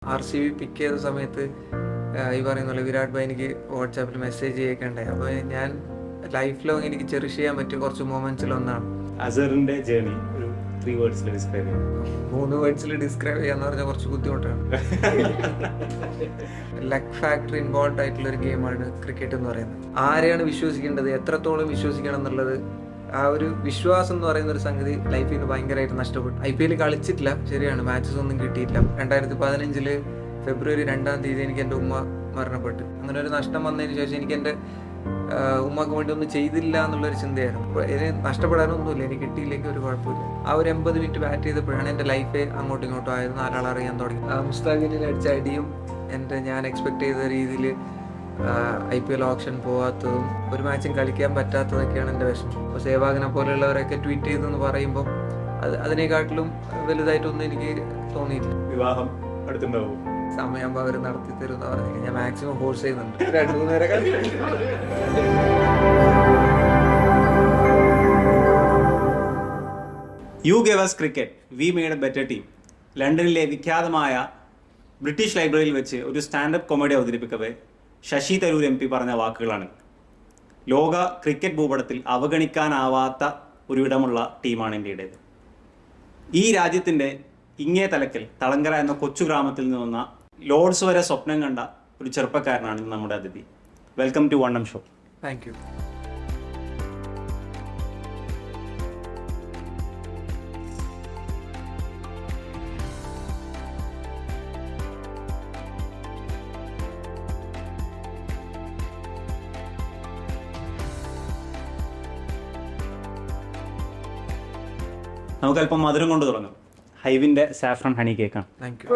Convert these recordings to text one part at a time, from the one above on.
RCB പിക്ക് ചെയ്ത സമയത്ത് ഈ പറയുന്ന പോലെ വിരാട് ഭായ് എനിക്ക് വാട്സാപ്പിൽ മെസ്സേജ് ചെയ്യിക്കണ്ടായി. അപ്പോൾ ഞാൻ ലൈഫ് ലോങ് എനിക്ക് ചെറിഷ് ചെയ്യാൻ പറ്റിയ കുറച്ച് മൊമെന്റ്സിലൊന്നാണ്. അസറിന്റെ ജേർണി ഒരു 3 വേർഡ്സിൽ ഡിസ്ക്രൈബ് ചെയ്യാം. 3 വേർഡ്സിൽ ഡിസ്ക്രൈബ് ചെയ്യാന്ന് പറഞ്ഞാൽ കുറച്ച് ബുദ്ധിമുട്ടാണ്. ലക്ക് ഫാക്ടർ ഇൻവോൾവ് ആയിട്ടുള്ള ഒരു ഗെയിമാണ് ക്രിക്കറ്റ് എന്ന് പറയുന്നത്. ആരെയാണ് വിശ്വസിക്കേണ്ടത്, എത്രത്തോളം വിശ്വസിക്കണം എന്നുള്ളത്, ആ ഒരു വിശ്വാസം എന്ന് പറയുന്ന ഒരു സംഗതി ലൈഫിൽ നിന്ന് ഭയങ്കരമായിട്ട് നഷ്ടപ്പെട്ടു. IPL കളിച്ചിട്ടില്ല, ശരിയാണ്, മാച്ചസ് ഒന്നും കിട്ടിയില്ല. 2015 ഫെബ്രുവരി 2 എനിക്ക് എൻ്റെ ഉമ്മ മരണപ്പെട്ടു. അങ്ങനെ ഒരു നഷ്ടം വന്നതിന് ശേഷം എനിക്ക് എൻ്റെ ഉമ്മക്ക് വേണ്ടി ഒന്നും ചെയ്തില്ല എന്നുള്ളൊരു ചിന്തയായിരുന്നു. അപ്പോൾ ഇതിന് നഷ്ടപ്പെടാനൊന്നുമില്ല, എനിക്ക് കിട്ടിയില്ലെങ്കിൽ ഒരു കുഴപ്പമില്ല. ആ ഒരു 80 മിനിറ്റ് ബാറ്റ് ചെയ്തപ്പോഴാണ് എൻ്റെ ലൈഫ് അങ്ങോട്ടും ഇങ്ങോട്ടും ആയത് 4 ആൾ അറിയാൻ തുടങ്ങി. മുസ്താഖിനെ അടിച്ച അടിയും ഞാൻ എക്സ്പെക്ട് ചെയ്ത രീതിയിൽ IPL ഓപ്ഷൻ പോകാത്തതും ഒരു മാച്ചും കളിക്കാൻ പറ്റാത്തതൊക്കെയാണ് എൻ്റെ വിഷമം. അപ്പോൾ സേവാഗിനെ പോലെയുള്ളവരൊക്കെ ട്വീറ്റ് ചെയ്തെന്ന് പറയുമ്പോൾ അതിനെക്കാട്ടിലും വലുതായിട്ടൊന്നും എനിക്ക് തോന്നിയില്ല. വിവാഹം അടുത്തുണ്ടാവും, സമയമാകുമ്പോൾ അവർ നടത്തി തരുമെന്ന് പറഞ്ഞു. ഞാൻ മാക്സിമം ഫോഴ്സ് ചെയ്യുന്നുണ്ട്. 2-3 നേരം U gave us cricket, we made a better team. ലണ്ടനിലെ വിഖ്യാതമായ ബ്രിട്ടീഷ് ലൈബ്രറിയിൽ വെച്ച് ഒരു സ്റ്റാൻഡപ്പ് കോമഡി അവതരിപ്പിക്കവേ ശശി തരൂർ MP പറഞ്ഞ വാക്കുകളാണ്. ലോക ക്രിക്കറ്റ് ഭൂപടത്തിൽ അവഗണിക്കാനാവാത്ത ഒരിടമുള്ള ടീമാണ് ഇന്ത്യയുടേത്. ഈ രാജ്യത്തിൻ്റെ ഇങ്ങേ തലക്കൽ തളങ്കര എന്ന കൊച്ചു ഗ്രാമത്തിൽ നിന്ന് വന്ന ലോർഡ്സ് വരെ സ്വപ്നം കണ്ട ഒരു ചെറുപ്പക്കാരനാണ് നമ്മുടെ അതിഥി. വെൽക്കം ടു വണ്ണം ഷോ. Thank you. നമുക്ക് അല്പം മധുരം കൊണ്ട് തുടങ്ങാം. ഹൈവിൻ്റെ സാഫ്രൺ ഹണി കേക്കാണ്. Thank you.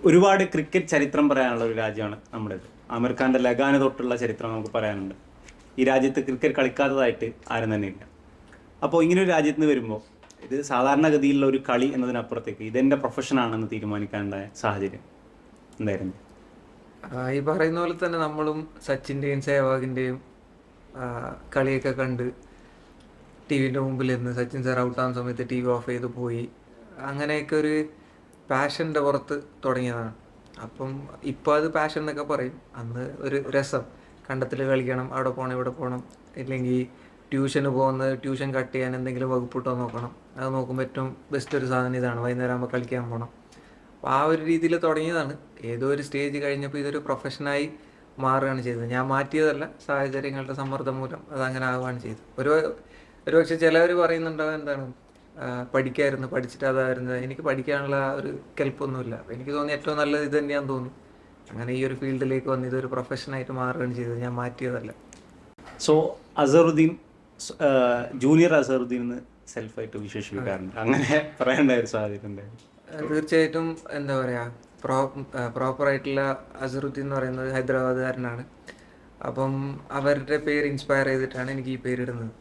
ഒരുപാട് ക്രിക്കറ്റ് ചരിത്രം പറയാനുള്ള ഒരു രാജ്യമാണ് നമ്മുടേത്. ആമിർ ഖാൻ്റെ ലഗാന് തൊട്ടുള്ള ചരിത്രം നമുക്ക് പറയാനുണ്ട്. ഈ രാജ്യത്ത് ക്രിക്കറ്റ് കളിക്കാത്തതായിട്ട് ആരും തന്നെ ഇല്ല. അപ്പോൾ ഇങ്ങനൊരു രാജ്യത്ത് നിന്ന് വരുമ്പോൾ ഇത് സാധാരണഗതിയിലുള്ള ഒരു കളി എന്നതിനപ്പുറത്തേക്ക് ഇതെൻ്റെ പ്രൊഫഷനാണെന്ന് തീരുമാനിക്കാനുണ്ടായ സാഹചര്യം എന്തായിരുന്നു? ഈ പറയുന്ന പോലെ തന്നെ നമ്മളും സച്ചിൻ്റെയും സേവാഗിൻ്റെയും കളിയൊക്കെ കണ്ട് TV-ൻ്റെ മുമ്പിൽ നിന്ന് സച്ചിൻ സാർ ഔട്ടാകുന്ന സമയത്ത് TV ഓഫ് ചെയ്ത് പോയി. അങ്ങനെയൊക്കെ ഒരു പാഷൻ്റെ പുറത്ത് തുടങ്ങിയതാണ്. അപ്പം ഇപ്പോൾ അത് പാഷൻ എന്നൊക്കെ പറയും. അന്ന് ഒരു രസം, കണ്ടത്തിൽ കളിക്കണം, അവിടെ പോകണം, ഇവിടെ പോകണം, ഇല്ലെങ്കിൽ ട്യൂഷന് പോകുന്നത് ട്യൂഷൻ കട്ട് ചെയ്യാൻ എന്തെങ്കിലും വകുപ്പിട്ടോ നോക്കണം. അത് നോക്കുമ്പോൾ ഏറ്റവും ബെസ്റ്റ് ഒരു സാധനം ഇതാണ്, വൈകുന്നേരം ആകുമ്പോൾ കളിക്കാൻ പോകണം. അപ്പോൾ ആ ഒരു രീതിയിൽ തുടങ്ങിയതാണ്. ഏതോ ഒരു സ്റ്റേജ് കഴിഞ്ഞപ്പോൾ ഇതൊരു പ്രൊഫഷനായി മാറുകയാണ് ചെയ്തത്. ഞാൻ മാറ്റിയതല്ല, സാഹചര്യങ്ങളുടെ സമ്മർദ്ദം മൂലം അതങ്ങനെ ആവുകയാണ് ചെയ്തത്. ഒരു പക്ഷേ ചിലവർ പറയുന്നുണ്ടാവും എന്താണ് പഠിക്കായിരുന്നു, പഠിച്ചിട്ട് അതായിരുന്നു. എനിക്ക് പഠിക്കാനുള്ള ഒരു കെൽപ്പൊന്നുമില്ല. അപ്പോൾ എനിക്ക് തോന്നി ഏറ്റവും നല്ലത് ഇത് തന്നെയാന്ന് തോന്നി. അങ്ങനെ ഈ ഒരു ഫീൽഡിലേക്ക് വന്ന് ഇതൊരു പ്രൊഫഷനായിട്ട് മാറുകയാണ് ചെയ്തത്. ഞാൻ മാറ്റിയതല്ല. സോ അസറുദ്ദീൻ ജൂനിയർ അസറുദ്ദീൻ എന്ന് സെൽഫായിട്ട് വിശേഷിപ്പിക്കാറുണ്ട്. അങ്ങനെ പറയേണ്ട ഒരു സാഹചര്യം ഉണ്ടായിരുന്നു? തീർച്ചയായിട്ടും എന്താ പറയുക, പ്രോപ്പറായിട്ടുള്ള അസറുദ്ദീൻ എന്ന് പറയുന്നത് ഹൈദരാബാദുകാരനാണ്. അപ്പം അവരുടെ പേര് ഇൻസ്പയർ ചെയ്തിട്ടാണ് എനിക്ക് ഈ പേരിടുന്നത്.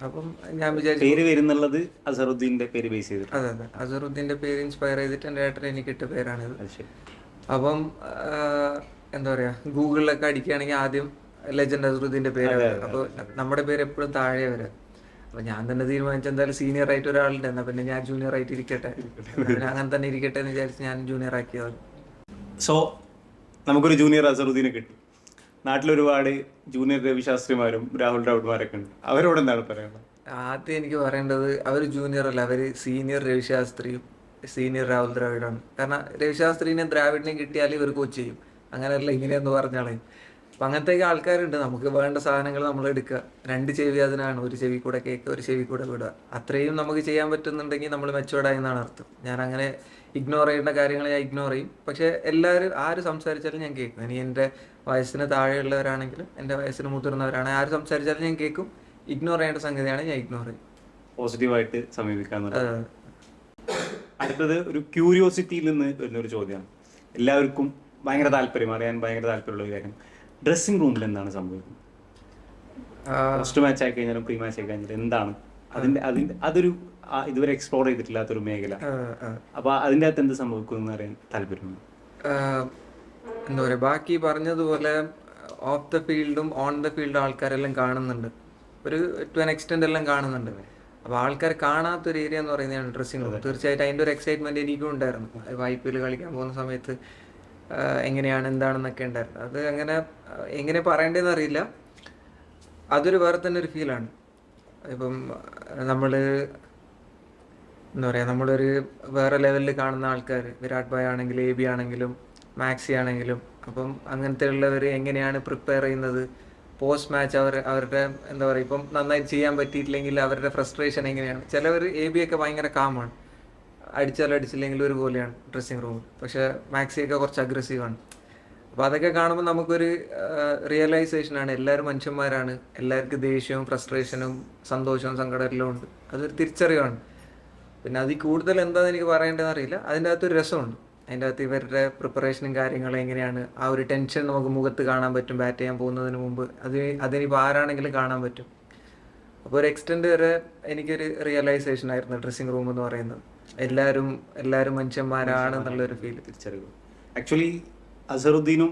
അപ്പം ഞാൻ വിചാരിച്ചു പേര് വരുന്നുള്ളത് അസറുദ്ദീൻ്റെ പേര് ബേസ് ചെയ്തിട്ട്. അതെ, അസറുദ്ദീൻ്റെ പേര് ഇൻസ്പയർ ചെയ്തിട്ട് എൻ്റെ ഏട്ടൻ എനിക്ക് ഇട്ട പേരാണിത്. അപ്പം എന്താ പറയുക, ഗൂഗിളിലൊക്കെ അടിക്കുകയാണെങ്കിൽ ആദ്യം ലെജൻഡ് അസറുദ്ദീൻ്റെ പേര്. അപ്പോൾ നമ്മുടെ പേര് എപ്പോഴും താഴെ വരെ. അപ്പോൾ ഞാൻ തന്നെ തീരുമാനിച്ചു എന്തായാലും സീനിയർ ആയിട്ട് ഒരാളുണ്ട്, എന്നാൽ പിന്നെ ഞാൻ ജൂനിയർ ആയിട്ട് ഇരിക്കട്ടെ, അങ്ങനെ തന്നെ ഇരിക്കട്ടെ എന്ന് വിചാരിച്ച് ഞാൻ ജൂനിയർ ആക്കിയതാണ്. സോ നമുക്കൊരു ജൂനിയർ അസറുദ്ദീനെ കിട്ടി. നാട്ടിലൊരുപാട് ജൂനിയർ രവിശാസ്ത്രിമാരും രാഹുൽ ദ്രാവിഡ്മാരൊക്കെ ഉണ്ട്. അവരോട് എന്താണ് പറയുന്നത്? ആദ്യം എനിക്ക് പറയേണ്ടത്, അവർ ജൂനിയർ അല്ല, അവർ സീനിയർ രവിശാസ്ത്രിയും സീനിയർ രാഹുൽ ദ്രാവിഡാണ്. കാരണം രവിശാസ്ത്രീനെ ദ്രാവിഡിനെ കിട്ടിയാൽ ഇവർ കോച്ച് ചെയ്യും, അങ്ങനെയല്ല ഇങ്ങനെയെന്ന് പറഞ്ഞാളെ. അപ്പം അങ്ങനത്തേക്ക് ആൾക്കാരുണ്ട്. നമുക്ക് വേണ്ട സാധനങ്ങൾ നമ്മൾ എടുക്കുക, 2 ചെവി അതിനാണ്, ഒരു ചെവി കൂടെ കേൾക്കുക, ഒരു ചെവി കൂടെ വിടുക. അത്രയും നമുക്ക് ചെയ്യാൻ പറ്റുന്നുണ്ടെങ്കിൽ നമ്മൾ മെച്ചുവേർഡായി എന്നാണ് അർത്ഥം. ഞാൻ അങ്ങനെ ഇഗ്നോർ ചെയ്യേണ്ട കാര്യങ്ങൾ ഞാൻ ഇഗ്നോർ ചെയ്യും. പക്ഷേ എല്ലാവരും ആര് സംസാരിച്ചാലും ഞാൻ കേൾക്കും. ഇനി എൻ്റെ വയസ്സിന് താഴെയുള്ളവരാണെങ്കിലും എൻ്റെ വയസ്സിന് മുതിർന്നവരാണെങ്കിൽ ആര് സംസാരിച്ചാലും ഞാൻ കേൾക്കും. ഇഗ്നോർ ചെയ്യേണ്ട സംഗതിയാണ് ഞാൻ ഇഗ്നോർ ചെയ്യും. പോസിറ്റീവായിട്ട് സമീപിക്കാന്ന്. അടുത്തത് ഒരു ക്യൂരിയോസിറ്റിയിൽ നിന്ന് വരുന്നൊരു ചോദ്യമാണ്. എല്ലാവർക്കും ഭയങ്കര താല്പര്യം, അറിയാൻ ഭയങ്കര താല്പര്യമുള്ള ഒരു കാര്യം, ഡ്രസ്സിംഗ് റൂമിൽ എന്താണ് സംഭവിക്കുന്നത്? ഫസ്റ്റ് മാച്ച് ആയി കഴിഞ്ഞാലും പ്രീ മാച്ച് ആയി കഴിഞ്ഞാലും എന്താണ് അതൊരു ഇതുവരെ എക്സ്പ്ലോർ ചെയ്തിട്ടില്ലാത്തൊരു മേഖല. അപ്പൊ അതിൻ്റെ അകത്ത് എന്ത് സംഭവിക്കും അറിയാൻ താല്പര്യമുണ്ട്. എന്താ പറയുക, ബാക്കി പറഞ്ഞതുപോലെ ഓഫ് ദ ഫീൽഡും ഓൺ ദ ഫീൽഡും ആൾക്കാരെല്ലാം കാണുന്നുണ്ട്, ഒരു ടു ആൻ എക്സ്റ്റെൻഡ് എല്ലാം കാണുന്നുണ്ട്. അപ്പോൾ ആൾക്കാർ കാണാത്തൊരു ഏരിയ എന്ന് പറയുന്നതാണ് ഡ്രസ്സിംഗ് റൂം. തീർച്ചയായിട്ടും അതിൻ്റെ ഒരു എക്സൈറ്റ്മെൻറ്റ് എനിക്കും ഉണ്ടായിരുന്നു. IPL കളിക്കാൻ പോകുന്ന സമയത്ത് എങ്ങനെയാണ് എന്താണെന്നൊക്കെ ഉണ്ടായിരുന്നു. അത് അങ്ങനെ എങ്ങനെ പറയേണ്ടതെന്ന് അറിയില്ല. അതൊരു വേറെ തന്നെ ഒരു ഫീലാണ്. ഇപ്പം നമ്മൾ എന്താ പറയുക, നമ്മളൊരു വേറെ ലെവലിൽ കാണുന്ന ആൾക്കാർ, വിരാട് ഭായ് ആണെങ്കിലും AB ആണെങ്കിലും മാക്സി ആണെങ്കിലും, അപ്പം അങ്ങനത്തെ ഉള്ളവർ എങ്ങനെയാണ് പ്രിപ്പയർ ചെയ്യുന്നത്, പോസ്റ്റ് മാച്ച് അവരുടെ എന്താ പറയുക, ഇപ്പം നന്നായി ചെയ്യാൻ പറ്റിയിട്ടില്ലെങ്കിൽ അവരുടെ ഫ്രസ്ട്രേഷൻ എങ്ങനെയാണ്. ചിലവർ AB ഒക്കെ ഭയങ്കര കാമാണ്, അടിച്ചാലും അടിച്ചില്ലെങ്കിലും ഒരുപോലെയാണ് ഡ്രസ്സിങ് റൂമിൽ. പക്ഷേ മാക്സിയൊക്കെ കുറച്ച് അഗ്രസീവാണ്. അപ്പോൾ അതൊക്കെ കാണുമ്പോൾ നമുക്കൊരു റിയലൈസേഷനാണ്, എല്ലാവരും മനുഷ്യന്മാരാണ്, എല്ലാവർക്കും ദേഷ്യവും ഫ്രസ്ട്രേഷനും സന്തോഷവും സങ്കടം എല്ലാം ഉണ്ട്. അതൊരു തിരിച്ചറിവാണ്. പിന്നെ അതിൽ കൂടുതൽ എന്താണെന്ന് എനിക്ക് പറയേണ്ടതെന്ന് അറിയില്ല. അതിൻ്റെ അകത്തൊരു രസമുണ്ട്. അതിൻ്റെ അകത്ത് ഇവരുടെ പ്രിപ്പറേഷനും കാര്യങ്ങളും എങ്ങനെയാണ്, ആ ഒരു ടെൻഷൻ നമുക്ക് മുഖത്ത് കാണാൻ പറ്റും ബാറ്റ് ചെയ്യാൻ പോകുന്നതിന് മുമ്പ്. അതിനിപ്പോൾ ആരാണെങ്കിലും കാണാൻ പറ്റും. അപ്പോൾ ഒരു എക്സ്റ്റെൻഡ് വരെ എനിക്കൊരു റിയലൈസേഷൻ ആയിരുന്നു ഡ്രസ്സിങ് റൂം എന്ന് പറയുന്നത്. എല്ലാവരും മനുഷ്യന്മാരാണ് എന്നുള്ളൊരു ഫീൽ, തിരിച്ചറിവ്. ആക്ച്വലി അസറുദ്ദീനും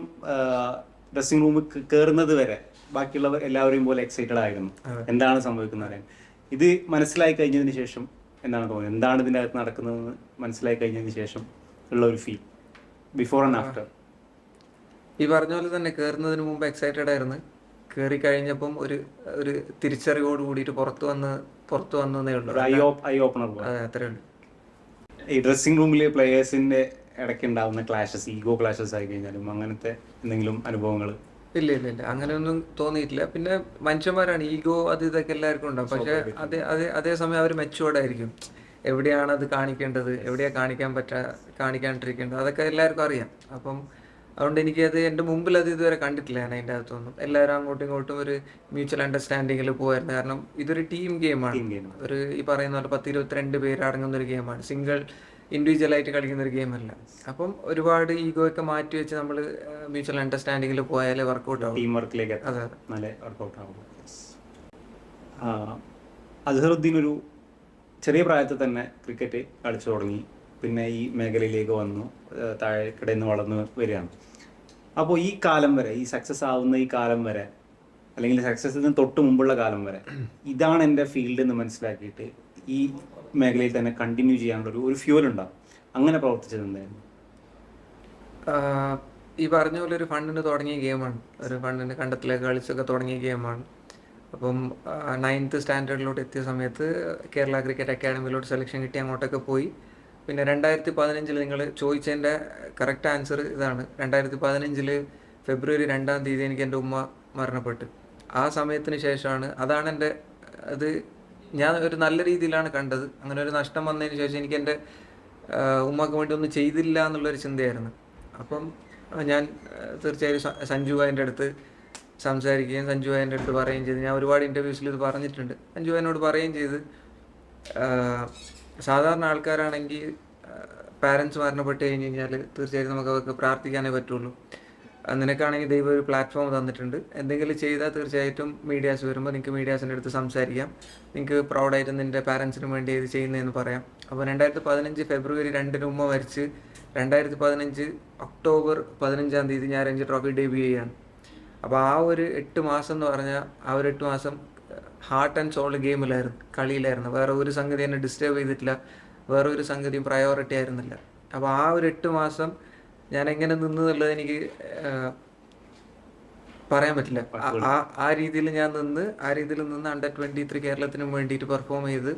ഡ്രസ്സിംഗ് റൂമിൽ കയറുന്നത് വരെ ബാക്കിയുള്ളവർ എല്ലാവരെയും പോലെ എക്സൈറ്റഡ് ആയിരുന്നു എന്താണ് സംഭവിക്കുന്നത് അറിയാൻ. ഇത് മനസ്സിലായി കഴിഞ്ഞതിന് ശേഷം എന്താണ് തോന്നുന്നത്, എന്താണ് ഇതിൻ്റെ അകത്ത് നടക്കുന്നതെന്ന് മനസ്സിലായി കഴിഞ്ഞതിന് ശേഷം ഉള്ള ഒരു ഫീൽ, ബിഫോർ ആൻഡ് ആഫ്റ്റർ? ഈ പറഞ്ഞ പോലെ തന്നെ കയറുന്നതിന് മുമ്പ് എക്സൈറ്റഡ് ആയിരുന്നു. കയറി കഴിഞ്ഞപ്പം ഒരു തിരിച്ചറിവോട് കൂടിയിട്ട് പുറത്തു വന്നതേ ഉള്ളൂ. I opener. അതെ, അത്രേ ഉള്ളൂ. ഈ ഡ്രസ്സിംഗ് റൂമിൽ പ്ലേയേഴ്സിന്റെ ഇടയ്ക്ക് ഉണ്ടാവുന്ന ക്ലാഷസ്, ഈഗോ ക്ലാഷസ് ആയി കഴിഞ്ഞാലും അങ്ങനത്തെ എന്തെങ്കിലും അനുഭവങ്ങൾ? ഇല്ല, അങ്ങനെയൊന്നും തോന്നിയിട്ടില്ല. പിന്നെ മനുഷ്യന്മാരാണ്, ഈഗോ അത് ഇതൊക്കെ എല്ലാവർക്കും ഉണ്ടാവും. പക്ഷെ അതേസമയം അവർ മെച്ചുവേർഡ് ആയിരിക്കും. എവിടെയാണ് അത് കാണിക്കേണ്ടത്, എവിടെയാണ് കാണിക്കാണ്ടിരിക്കേണ്ടത്, അതൊക്കെ എല്ലാവർക്കും അറിയാം. അപ്പം അതുകൊണ്ട് എനിക്കത് എൻ്റെ മുമ്പിൽ അത് ഇതുവരെ കണ്ടിട്ടില്ല ഞാൻ അതിൻ്റെ അകത്തൊന്നും. എല്ലാവരും അങ്ങോട്ടും ഇങ്ങോട്ടും ഒരു മ്യൂച്വൽ അണ്ടർസ്റ്റാൻഡിങ്ങിൽ പോയായിരുന്നു. കാരണം ഇതൊരു ടീം ഗെയിമാണ്. ഈ പറയുന്ന പോലെ 10-22 പേര് അടങ്ങുന്ന ഒരു ഗെയിമാണ്. സിംഗിൾ ഇൻഡിവിജ്വലായിട്ട് കളിക്കുന്ന ഒരു ഗെയിമല്ല. അപ്പം ഒരുപാട് ഈഗോ ഒക്കെ മാറ്റി വെച്ച് നമ്മൾ മ്യൂച്വൽ അണ്ടർസ്റ്റാൻഡിങ്ങിൽ പോയാലേ വർക്കൗട്ട് ആവും, ടീം വർക്കിലേക്ക് അതെ നല്ല വർക്കൗട്ട് ആവും. അസ്ഹറുദ്ദീൻ ഒരു ചെറിയ പ്രായത്തിൽ തന്നെ ക്രിക്കറ്റ് കളിച്ചു തുടങ്ങി. പിന്നെ ഈ മേഖലയിലേക്ക് വന്നു, താഴെക്കിടയിൽ നിന്ന് വളർന്നു വരികയാണ്. അപ്പോൾ ഈ കാലം വരെ, ഈ സക്സസ് ആവുന്ന ഈ കാലം വരെ, അല്ലെങ്കിൽ സക്സസിന് തൊട്ട് മുമ്പുള്ള കാലം വരെ, ഇതാണ് എൻ്റെ ഫീൽഡ് എന്ന് മനസ്സിലാക്കിയിട്ട് ഈ മേഖലയിൽ തന്നെ കണ്ടിന്യൂ ചെയ്യാനുള്ള ഒരു ഫ്യൂൽ ഉണ്ടാവും. അങ്ങനെ പ്രവർത്തിച്ചത് എന്തായിരുന്നു? ഈ പറഞ്ഞ പോലെ ഒരു ഫണ്ടിന് തുടങ്ങിയ ഗെയിമാണ്. ഒരു ഫണ്ടിന് കണ്ടത്തിലേക്ക് കളിച്ചൊക്കെ തുടങ്ങിയ ഗെയിമാണ്. അപ്പം 9th സ്റ്റാൻഡേർഡിലോട്ട് എത്തിയ സമയത്ത് കേരള ക്രിക്കറ്റ് അക്കാഡമിയിലോട്ട് സെലക്ഷൻ കിട്ടി, അങ്ങോട്ടൊക്കെ പോയി. പിന്നെ 2015 നിങ്ങൾ ചോദിച്ചതിൻ്റെ കറക്റ്റ് ആൻസർ ഇതാണ്. 2015 ഫെബ്രുവരി 2-ാം തീയതി എനിക്ക് എൻ്റെ ഉമ്മ മരണപ്പെട്ട്. ആ സമയത്തിന് ശേഷമാണ്, അതാണ് എൻ്റെ അത് ഞാൻ ഒരു നല്ല രീതിയിലാണ് കണ്ടത്. അങ്ങനെ ഒരു നഷ്ടം വന്നതിന് ശേഷം എനിക്ക് എൻ്റെ ഉമ്മക്ക് വേണ്ടി ഒന്നും ചെയ്തില്ല എന്നുള്ളൊരു ചിന്തയായിരുന്നു. അപ്പം ഞാൻ തീർച്ചയായും സഞ്ജു ഭായിൻ്റെ അടുത്ത് സംസാരിക്കുകയും സഞ്ജു ഭായിൻ്റെ അടുത്ത് പറയുകയും ചെയ്തു. ഞാൻ ഒരുപാട് ഇൻ്റർവ്യൂസിൽ ഇത് പറഞ്ഞിട്ടുണ്ട്. സഞ്ജു ഭായിനോട് പറയുകയും ചെയ്ത്, സാധാരണ ആൾക്കാരാണെങ്കിൽ പാരൻസ് മരണപ്പെട്ട് കഴിഞ്ഞ് കഴിഞ്ഞാൽ തീർച്ചയായിട്ടും നമുക്ക് അവർക്ക് പ്രാർത്ഥിക്കാനേ പറ്റുള്ളൂ. നിനക്കാണെങ്കിൽ ദൈവം ഒരു പ്ലാറ്റ്ഫോം തന്നിട്ടുണ്ട്, എന്തെങ്കിലും ചെയ്താൽ തീർച്ചയായിട്ടും മീഡിയാസ് വരുമ്പോൾ നിങ്ങൾക്ക് മീഡിയാസിൻ്റെ അടുത്ത് സംസാരിക്കാം, നിങ്ങൾക്ക് പ്രൗഡായിട്ട് നിൻ്റെ പാരൻസിന് വേണ്ടി ഇത് ചെയ്യുന്നതെന്ന് പറയാം. അപ്പോൾ 2015 ഫെബ്രുവരി 2-ന് ഉമ്മ മരിച്ച് 2015 ഒക്ടോബർ 15-ാം തീയതി ഞാൻ രഞ്ജി ട്രോഫി ഡെബ്യൂ ചെയ്യാണ്. അപ്പോൾ ആ ഒരു 8 മാസം എന്ന് പറഞ്ഞാൽ, ആ ഒരു 8 മാസം ഹാർട്ട് ആൻഡ് സോൾ ഗെയിമിലായിരുന്നു, കളിയിലായിരുന്നു. വേറെ ഒരു സംഗതി എന്നെ ഡിസ്റ്റർബ് ചെയ്തിട്ടില്ല, വേറെ ഒരു സംഗതിയും പ്രയോറിറ്റി ആയിരുന്നില്ല. അപ്പോൾ ആ ഒരു 8 മാസം ഞാൻ എങ്ങനെ നിന്നുള്ളത് എനിക്ക് പറയാൻ പറ്റില്ല. ആ രീതിയിൽ ഞാൻ ആ രീതിയിൽ നിന്ന് under-23 കേരളത്തിന് വേണ്ടിയിട്ട് പെർഫോം ചെയ്ത്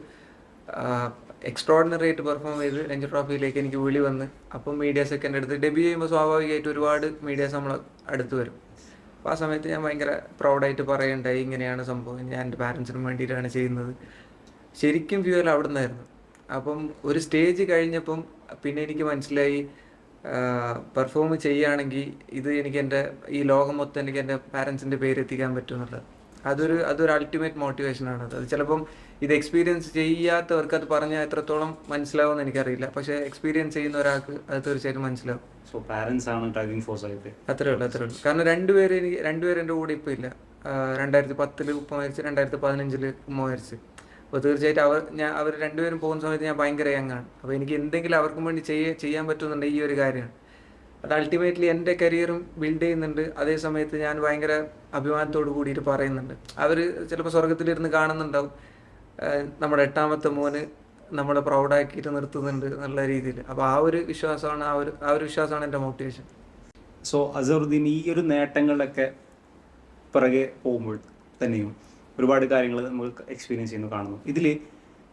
എക്സ്ട്രോർഡിനറി ആയിട്ട് പെർഫോം ചെയ്ത് രഞ്ജി ട്രോഫിയിലേക്ക് എനിക്ക് വിളി വന്ന്. അപ്പം മീഡിയാസൊക്കെ എൻ്റെ അടുത്ത് ഡെബ്യൂ ചെയ്യുമ്പോൾ സ്വാഭാവികമായിട്ട് ഒരുപാട് മീഡിയാസ് നമ്മൾ അടുത്ത് വരും. അപ്പോൾ ആ സമയത്ത് ഞാൻ ഭയങ്കര പ്രൗഡായിട്ട് പറയുണ്ടായി, ഇങ്ങനെയാണ് സംഭവം, ഞാൻ എൻ്റെ പാരൻസിന് വേണ്ടിയിട്ടാണ് ചെയ്യുന്നത്. ശരിക്കും ഫ്യൂവൽ അവിടെ നിന്നായിരുന്നു. അപ്പം ഒരു സ്റ്റേജ് കഴിഞ്ഞപ്പം പിന്നെ എനിക്ക് മനസ്സിലായി, പെർഫോം ചെയ്യുകയാണെങ്കിൽ ഇത് എനിക്ക് എൻ്റെ ഈ ലോകം മൊത്തം എനിക്ക് എൻ്റെ പാരൻസിൻ്റെ പേര് എത്തിക്കാൻ പറ്റുമെന്നുള്ളത് അതൊരു അൾട്ടിമേറ്റ് മോട്ടിവേഷനാണ്. അത് ചിലപ്പം ഇത് എക്സ്പീരിയൻസ് ചെയ്യാത്തവർക്ക് അത് പറഞ്ഞാൽ എത്രത്തോളം മനസ്സിലാവുമെന്ന് എനിക്കറിയില്ല. പക്ഷേ എക്സ്പീരിയൻസ് ചെയ്യുന്ന ഒരാൾക്ക് അത് തീർച്ചയായിട്ടും മനസ്സിലാവും. സോ പാരൻസ് ആണ് ഡ്രൈവിംഗ് ഫോഴ്സ് ആയിട്ട്. അത്രേ ഉള്ളൂ. കാരണം രണ്ടുപേര് എൻ്റെ കൂടെ ഇപ്പോൾ ഇല്ല. 2010 ഉപ്പ മരിച്ച്, 2015 ഉമ്മ മരിച്ച്. അപ്പോൾ തീർച്ചയായിട്ടും അവർ രണ്ടുപേരും പോകുന്ന സമയത്ത് ഞാൻ ഭയങ്കര യങ്ങാണ്. അപ്പോൾ എനിക്ക് എന്തെങ്കിലും അവർക്കും വേണ്ടി ചെയ്യാൻ പറ്റുന്നുണ്ട് ഈ ഒരു കാര്യമാണ്. അത് അൾട്ടിമേറ്റ്ലി എൻ്റെ കരിയറും ബിൽഡ് ചെയ്യുന്നുണ്ട്. അതേ സമയത്ത് ഞാൻ ഭയങ്കര അഭിമാനത്തോട് കൂടിയിട്ട് പറയുന്നുണ്ട്. അവർ ചിലപ്പോൾ സ്വർഗത്തിലിരുന്ന് കാണുന്നുണ്ടാവും, നമ്മുടെ 8ാമത്തെ മോന് നമ്മളെ പ്രൗഡാക്കിയിട്ട് നിർത്തുന്നുണ്ട് എന്നുള്ള രീതിയിൽ. അപ്പോൾ ആ ഒരു വിശ്വാസമാണ് ആ ഒരു വിശ്വാസമാണ് എൻ്റെ മോട്ടിവേഷൻ. സോ അസറുദ്ദീൻ ഈ ഒരു നേട്ടങ്ങളിലൊക്കെ പിറകെ പോകുമ്പോൾ തന്നെയും ഒരുപാട് കാര്യങ്ങൾ നമുക്ക് എക്സ്പീരിയൻസ് ചെയ്യുന്നു കാണുന്നു. ഇതിൽ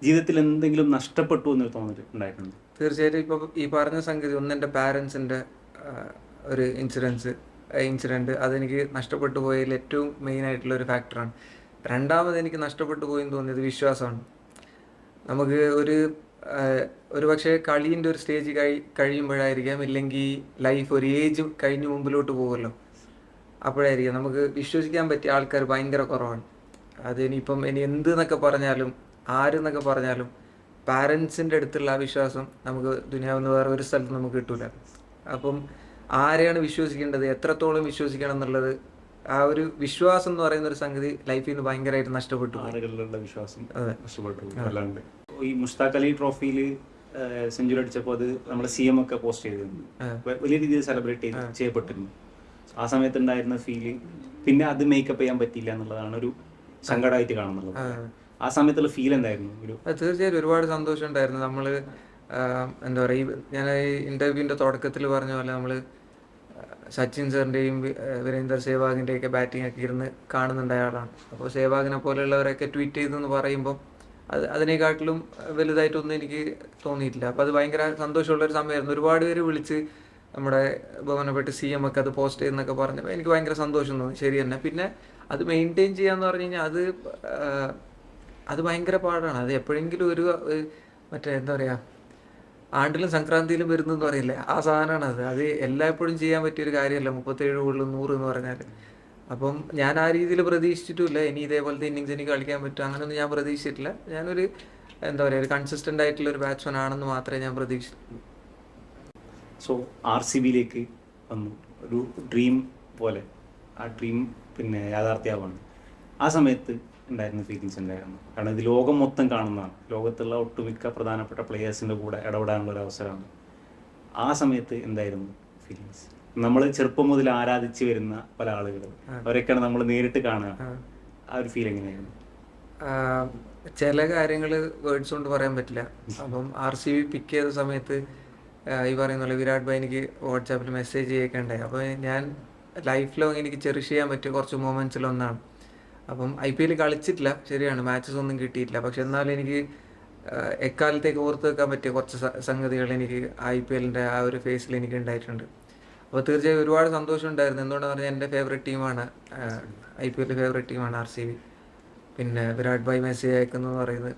ജീവിതത്തിൽ എന്തെങ്കിലും നഷ്ടപ്പെട്ടു എന്നൊരു തോന്നൽ ഉണ്ടായിട്ടുണ്ട്? തീർച്ചയായിട്ടും. ഇപ്പോൾ ഈ പറഞ്ഞ സംഗതി ഒന്ന് എൻ്റെ പാരൻസിൻ്റെ ഒരു ഇൻസിഡൻറ്റ് അതെനിക്ക് നഷ്ടപ്പെട്ടു പോയതിൽ ഏറ്റവും മെയിനായിട്ടുള്ള ഒരു ഫാക്ടറാണ്. രണ്ടാമത് എനിക്ക് നഷ്ടപ്പെട്ടു പോയെന്ന് തോന്നിയത് വിശ്വാസമാണ്. നമുക്ക് ഒരു പക്ഷേ കളീൻ്റെ ഒരു സ്റ്റേജ് കഴിയുമ്പോഴായിരിക്കാം, ഇല്ലെങ്കിൽ ലൈഫ് ഒരു ഏജ് കഴിഞ്ഞ് മുമ്പിലോട്ട് പോകുമല്ലോ, അപ്പോഴായിരിക്കും നമുക്ക് വിശ്വസിക്കാൻ പറ്റിയ ആൾക്കാർ ഭയങ്കര കുറവാണ്. അതിനിപ്പം ഇനി എന്തെന്നൊക്കെ പറഞ്ഞാലും ആരെന്നൊക്കെ പറഞ്ഞാലും പാരൻസിൻ്റെ അടുത്തുള്ള ആ വിശ്വാസം നമുക്ക് ദുനിയാവിന്ന് വേറെ ഒരു സ്ഥലത്ത് നമുക്ക് കിട്ടൂല. അപ്പം ആരെയാണ് വിശ്വസിക്കേണ്ടത്, എത്രത്തോളം വിശ്വസിക്കണം എന്നുള്ളത്, ആ ഒരു വിശ്വാസം എന്ന് പറയുന്ന ഒരു സംഗതി ലൈഫിൽ നിന്ന് ഭയങ്കരമായിട്ട് നഷ്ടപ്പെട്ടു. ആളുകളിലുള്ള വിശ്വാസം നഷ്ടപ്പെട്ടു. അല്ലാണ്ട് ഈ മുഷ്താഖ് അലി ട്രോഫിയിൽ സെഞ്ചുറി അടിച്ചപ്പോൾ അത് നമ്മുടെ CM ഒക്കെ പോസ്റ്റ് ചെയ്തിരുന്നു, വലിയ രീതിയിൽ സെലിബ്രേറ്റ് ചെയ്യപ്പെട്ടിരുന്നു. ആ സമയത്ത് ഉണ്ടായിരുന്ന ഫീല് പിന്നെ അത് മേക്കപ്പ് ചെയ്യാൻ പറ്റിയില്ല എന്നുള്ളതാണ് ഒരു സങ്കടമായിട്ട് കാണുന്നത്. ആ സമയത്തുള്ള ഫീൽ എന്തായിരുന്നു? തീർച്ചയായും ഒരുപാട് സന്തോഷം ഉണ്ടായിരുന്നു. നമ്മൾ എന്താ പറയുക, ഞാൻ ഈ ഇൻ്റർവ്യൂവിൻ്റെ തുടക്കത്തിൽ പറഞ്ഞ പോലെ നമ്മൾ സച്ചിൻ സാറിൻ്റെയും വീരേന്ദർ സെവാഗിൻ്റെയൊക്കെ ബാറ്റിംഗ് ഒക്കെ ഇരുന്ന് കാണുന്നുണ്ടായ ആളാണ്. അപ്പോൾ സെവാഗിനെ പോലെയുള്ളവരൊക്കെ ട്വീറ്റ് ചെയ്തെന്ന് പറയുമ്പം അതിനെക്കാട്ടിലും വലുതായിട്ടൊന്നും എനിക്ക് തോന്നിയിട്ടില്ല. അപ്പോൾ അത് ഭയങ്കര സന്തോഷമുള്ളൊരു സമയമായിരുന്നു. ഒരുപാട് പേര് വിളിച്ച് നമ്മുടെ ബഹുമാനപ്പെട്ട CM ഒക്കെ അത് പോസ്റ്റ് ചെയ്യുന്നൊക്കെ പറഞ്ഞപ്പോൾ എനിക്ക് ഭയങ്കര സന്തോഷം തോന്നി. ശരി തന്നെ. പിന്നെ അത് മെയിൻറ്റെയിൻ ചെയ്യാന്ന് പറഞ്ഞു കഴിഞ്ഞാൽ അത് ഭയങ്കര പാടാണ്. അത് എപ്പോഴെങ്കിലും മറ്റേ എന്താ പറയുക, ആണ്ടിലും സംക്രാന്തിയിലും വരുന്നെന്ന് പറയില്ലേ, ആ സാധനമാണ് അത് എല്ലായ്പ്പോഴും ചെയ്യാൻ പറ്റിയൊരു കാര്യമല്ല 37 കൂടുതൽ 100 എന്ന് പറഞ്ഞാൽ. അപ്പം ഞാൻ ആ രീതിയിൽ പ്രതീക്ഷിച്ചിട്ടുമില്ല ഇനി ഇതേപോലത്തെ ഇന്നിങ്സ് എനിക്ക് കളിക്കാൻ പറ്റും, അങ്ങനെയൊന്നും ഞാൻ പ്രതീക്ഷിച്ചിട്ടില്ല. ഞാനൊരു എന്താ പറയുക, ഒരു കൺസിസ്റ്റൻ്റ് ആയിട്ടുള്ള ഒരു ബാറ്റ്സ്മാൻ ആണെന്ന് മാത്രമേ ഞാൻ പ്രതീക്ഷിച്ചിട്ടുള്ളൂ. സോ RCBയിലേക്ക് വന്നു, ഒരു ഡ്രീം പോലെ ആ ഡ്രീം പിന്നെ യാഥാർത്ഥ്യമാവാണ്. ആ സമയത്ത് ഉണ്ടായിരുന്ന ഫീലിങ്സ് ഉണ്ടായിരുന്നു? കാരണം ഇത് ലോകം മൊത്തം കാണുന്നതാണ്, ലോകത്തുള്ള ഒട്ടുമിക്ക പ്രധാനപ്പെട്ട പ്ലേയേഴ്സിൻ്റെ കൂടെ ഇടപെടാനുള്ള ഒരു അവസരമാണ്. ആ സമയത്ത് എന്തായിരുന്നു ഫീലിങ്സ്? നമ്മൾ ചെറുപ്പം മുതൽ ആരാധിച്ച് വരുന്ന പല ആളുകൾ, അവരൊക്കെയാണ് നമ്മൾ നേരിട്ട് കാണുക. ആ ഒരു ഫീൽ എങ്ങനെയായിരുന്നു? ചില കാര്യങ്ങൾ വേർഡ്സ് കൊണ്ട് പറയാൻ പറ്റില്ല. അപ്പം RCB പിക്ക് ചെയ്ത സമയത്ത് ഈ പറയുന്ന പോലെ വിരാട് ഭായ് എനിക്ക് വാട്സാപ്പിൽ മെസ്സേജ് ചെയ്യേണ്ടായി. അപ്പോൾ ഞാൻ ലൈഫ് ലോങ് എനിക്ക് ചെറിഷ് ചെയ്യാൻ പറ്റിയ കുറച്ച് മൊമെൻറ്റ്സിലൊന്നാണ്. അപ്പം IPL കളിച്ചിട്ടില്ല, ശരിയാണ്, മാച്ചസ് ഒന്നും കിട്ടിയിട്ടില്ല. പക്ഷെ എന്നാലും എനിക്ക് എക്കാലത്തേക്ക് ഓർത്ത് വെക്കാൻ പറ്റിയ കുറച്ച് സംഗതികൾ എനിക്ക് IPLൻ്റെ ആ ഒരു ഫേസിൽ എനിക്ക് ഉണ്ടായിട്ടുണ്ട്. അപ്പോൾ തീർച്ചയായും ഒരുപാട് സന്തോഷം ഉണ്ടായിരുന്നു. എന്തുകൊണ്ടാണെന്ന് പറഞ്ഞാൽ എൻ്റെ ഫേവറേറ്റ് ടീമാണ്, IPL ഫേവറേറ്റ് ടീമാണ് RCB. പിന്നെ വിരാട് ഭായ് മെസ്സേജ് അയക്കുന്നതെന്ന് പറയുന്നത്,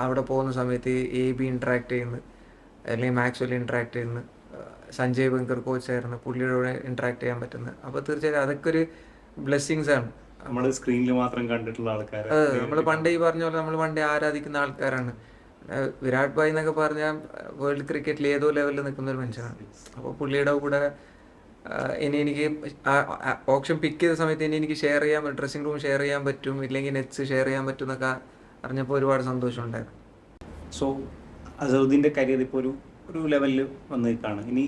അവിടെ പോകുന്ന സമയത്ത് AB ഇൻട്രാക്ട് ചെയ്യുന്നത്, അല്ലെങ്കിൽ മാക്സ്വെൽ ഇൻട്രാക്ട് ചെയ്യുന്നത്, സഞ്ജയ് ബങ്കർ കോച്ചായിരുന്നു, പുള്ളിയുടെ കൂടെ ഇൻട്രാക്ട് ചെയ്യാൻ പറ്റുന്നത്. അപ്പോൾ തീർച്ചയായും അതൊക്കെ ഒരു ബ്ലെസ്സിങ്സ് ആണ്. നമ്മൾ സ്ക്രീനിൽ മാത്രം കണ്ടിട്ടുള്ള ആൾക്കാർ, നമ്മൾ പണ്ടേ ഈ പറഞ്ഞ പോലെ നമ്മൾ പണ്ടേ ആരാധിക്കുന്ന ആൾക്കാരാണ്. വിരാട് ഭായ് എന്നൊക്കെ പറഞ്ഞാൽ വേൾഡ് ക്രിക്കറ്റിൽ ഏതോ ലെവലിൽ നിൽക്കുന്ന ഒരു മനുഷ്യനാണ്. അപ്പോൾ പുള്ളിയുടെ കൂടെ എനിക്ക് ഓപ്ഷൻ പിക്ക് ചെയ്ത സമയത്ത് എനിക്ക് ഷെയർ ചെയ്യാൻ, ഡ്രസ്സിംഗ് റൂം ഷെയർ ചെയ്യാൻ പറ്റും, ഇല്ലെങ്കിൽ നെറ്റ്സ് ഷെയർ ചെയ്യാൻ പറ്റും എന്നൊക്കെ അറിഞ്ഞപ്പോൾ ഒരുപാട് സന്തോഷം ഉണ്ടായിരുന്നു. സോ അസറുദ്ദീൻ്റെ കരിയർ ഇപ്പോൾ ഒരു ലെവലിൽ വന്ന് നിൽക്കുകയാണ്. ഇനി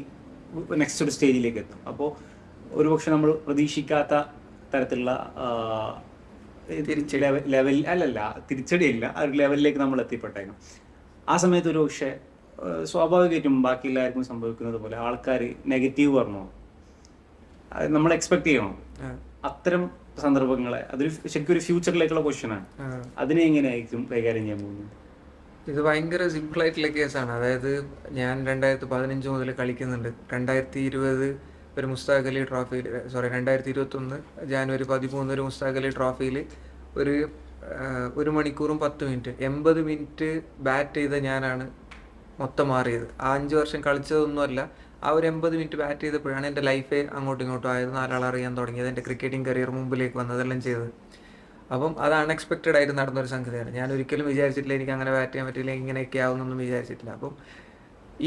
നെക്സ്റ്റ് ഒരു സ്റ്റേജിലേക്ക് എത്തും. അപ്പോൾ ഒരുപക്ഷെ നമ്മൾ പ്രതീക്ഷിക്കാത്ത തരത്തിലുള്ള തിരിച്ചടിയില്ല, ആ ഒരു ലെവലിലേക്ക് നമ്മൾ എത്തിപ്പെട്ടേക്കും. ആ സമയത്ത് ഒരു പക്ഷേ സ്വാഭാവികമായിട്ടും ബാക്കി എല്ലാവർക്കും സംഭവിക്കുന്നത് പോലെ ആൾക്കാർ നെഗറ്റീവ് പറഞ്ഞോ, നമ്മൾ എക്സ്പെക്ട് ചെയ്യണം അത്തരം സന്ദർഭങ്ങളെ. അതൊരു ശരിക്കും ഒരു ഫ്യൂച്ചറിലേക്കുള്ള ക്വസ്റ്റ്യനാണ്. അതിനെ എങ്ങനെയായിരിക്കും കൈകാര്യം ചെയ്യാൻ പോകുന്നത്? ഇത് ഭയങ്കര സിമ്പിളായിട്ടുള്ള കേസാണ്. അതായത് ഞാൻ 2015 മുതൽ കളിക്കുന്നുണ്ട്. 2020 ഒരു മുസ്താഖ് അലി ട്രോഫിയിൽ, 2021 ജാനുവരി 13 ഒരു മുസ്താഖ് അലി ട്രോഫിയിൽ ഒരു 1 മണിക്കൂറും 10 മിനിറ്റ് 80 മിനിറ്റ് ബാറ്റ് ചെയ്ത ഞാനാണ് മൊത്തം മാറിയത്. ആ 5 വർഷം കളിച്ചതൊന്നുമല്ല, ആ ഒരു 80 മിനിറ്റ് ബാറ്റ് ചെയ്തപ്പോഴാണ് എൻ്റെ ലൈഫേ അങ്ങോട്ടും ഇങ്ങോട്ടും ആയത്, 4 ആൾ അറിയാൻ തുടങ്ങിയത്, എൻ്റെ ക്രിക്കറ്റിംഗ് കരിയർ മുമ്പിലേക്ക് വന്നതെല്ലാം ചെയ്തത്. അപ്പം അത് അൺഎക്സ്പെക്റ്റഡ് ആയിട്ട് നടന്നൊരു സംഗതിയാണ്. ഞാൻ ഒരിക്കലും വിചാരിച്ചിട്ടില്ല എനിക്ക് അങ്ങനെ ബാറ്റ് ചെയ്യാൻ പറ്റില്ല, ഇങ്ങനെയൊക്കെ ആവുന്നൊന്നും വിചാരിച്ചിട്ടില്ല. അപ്പം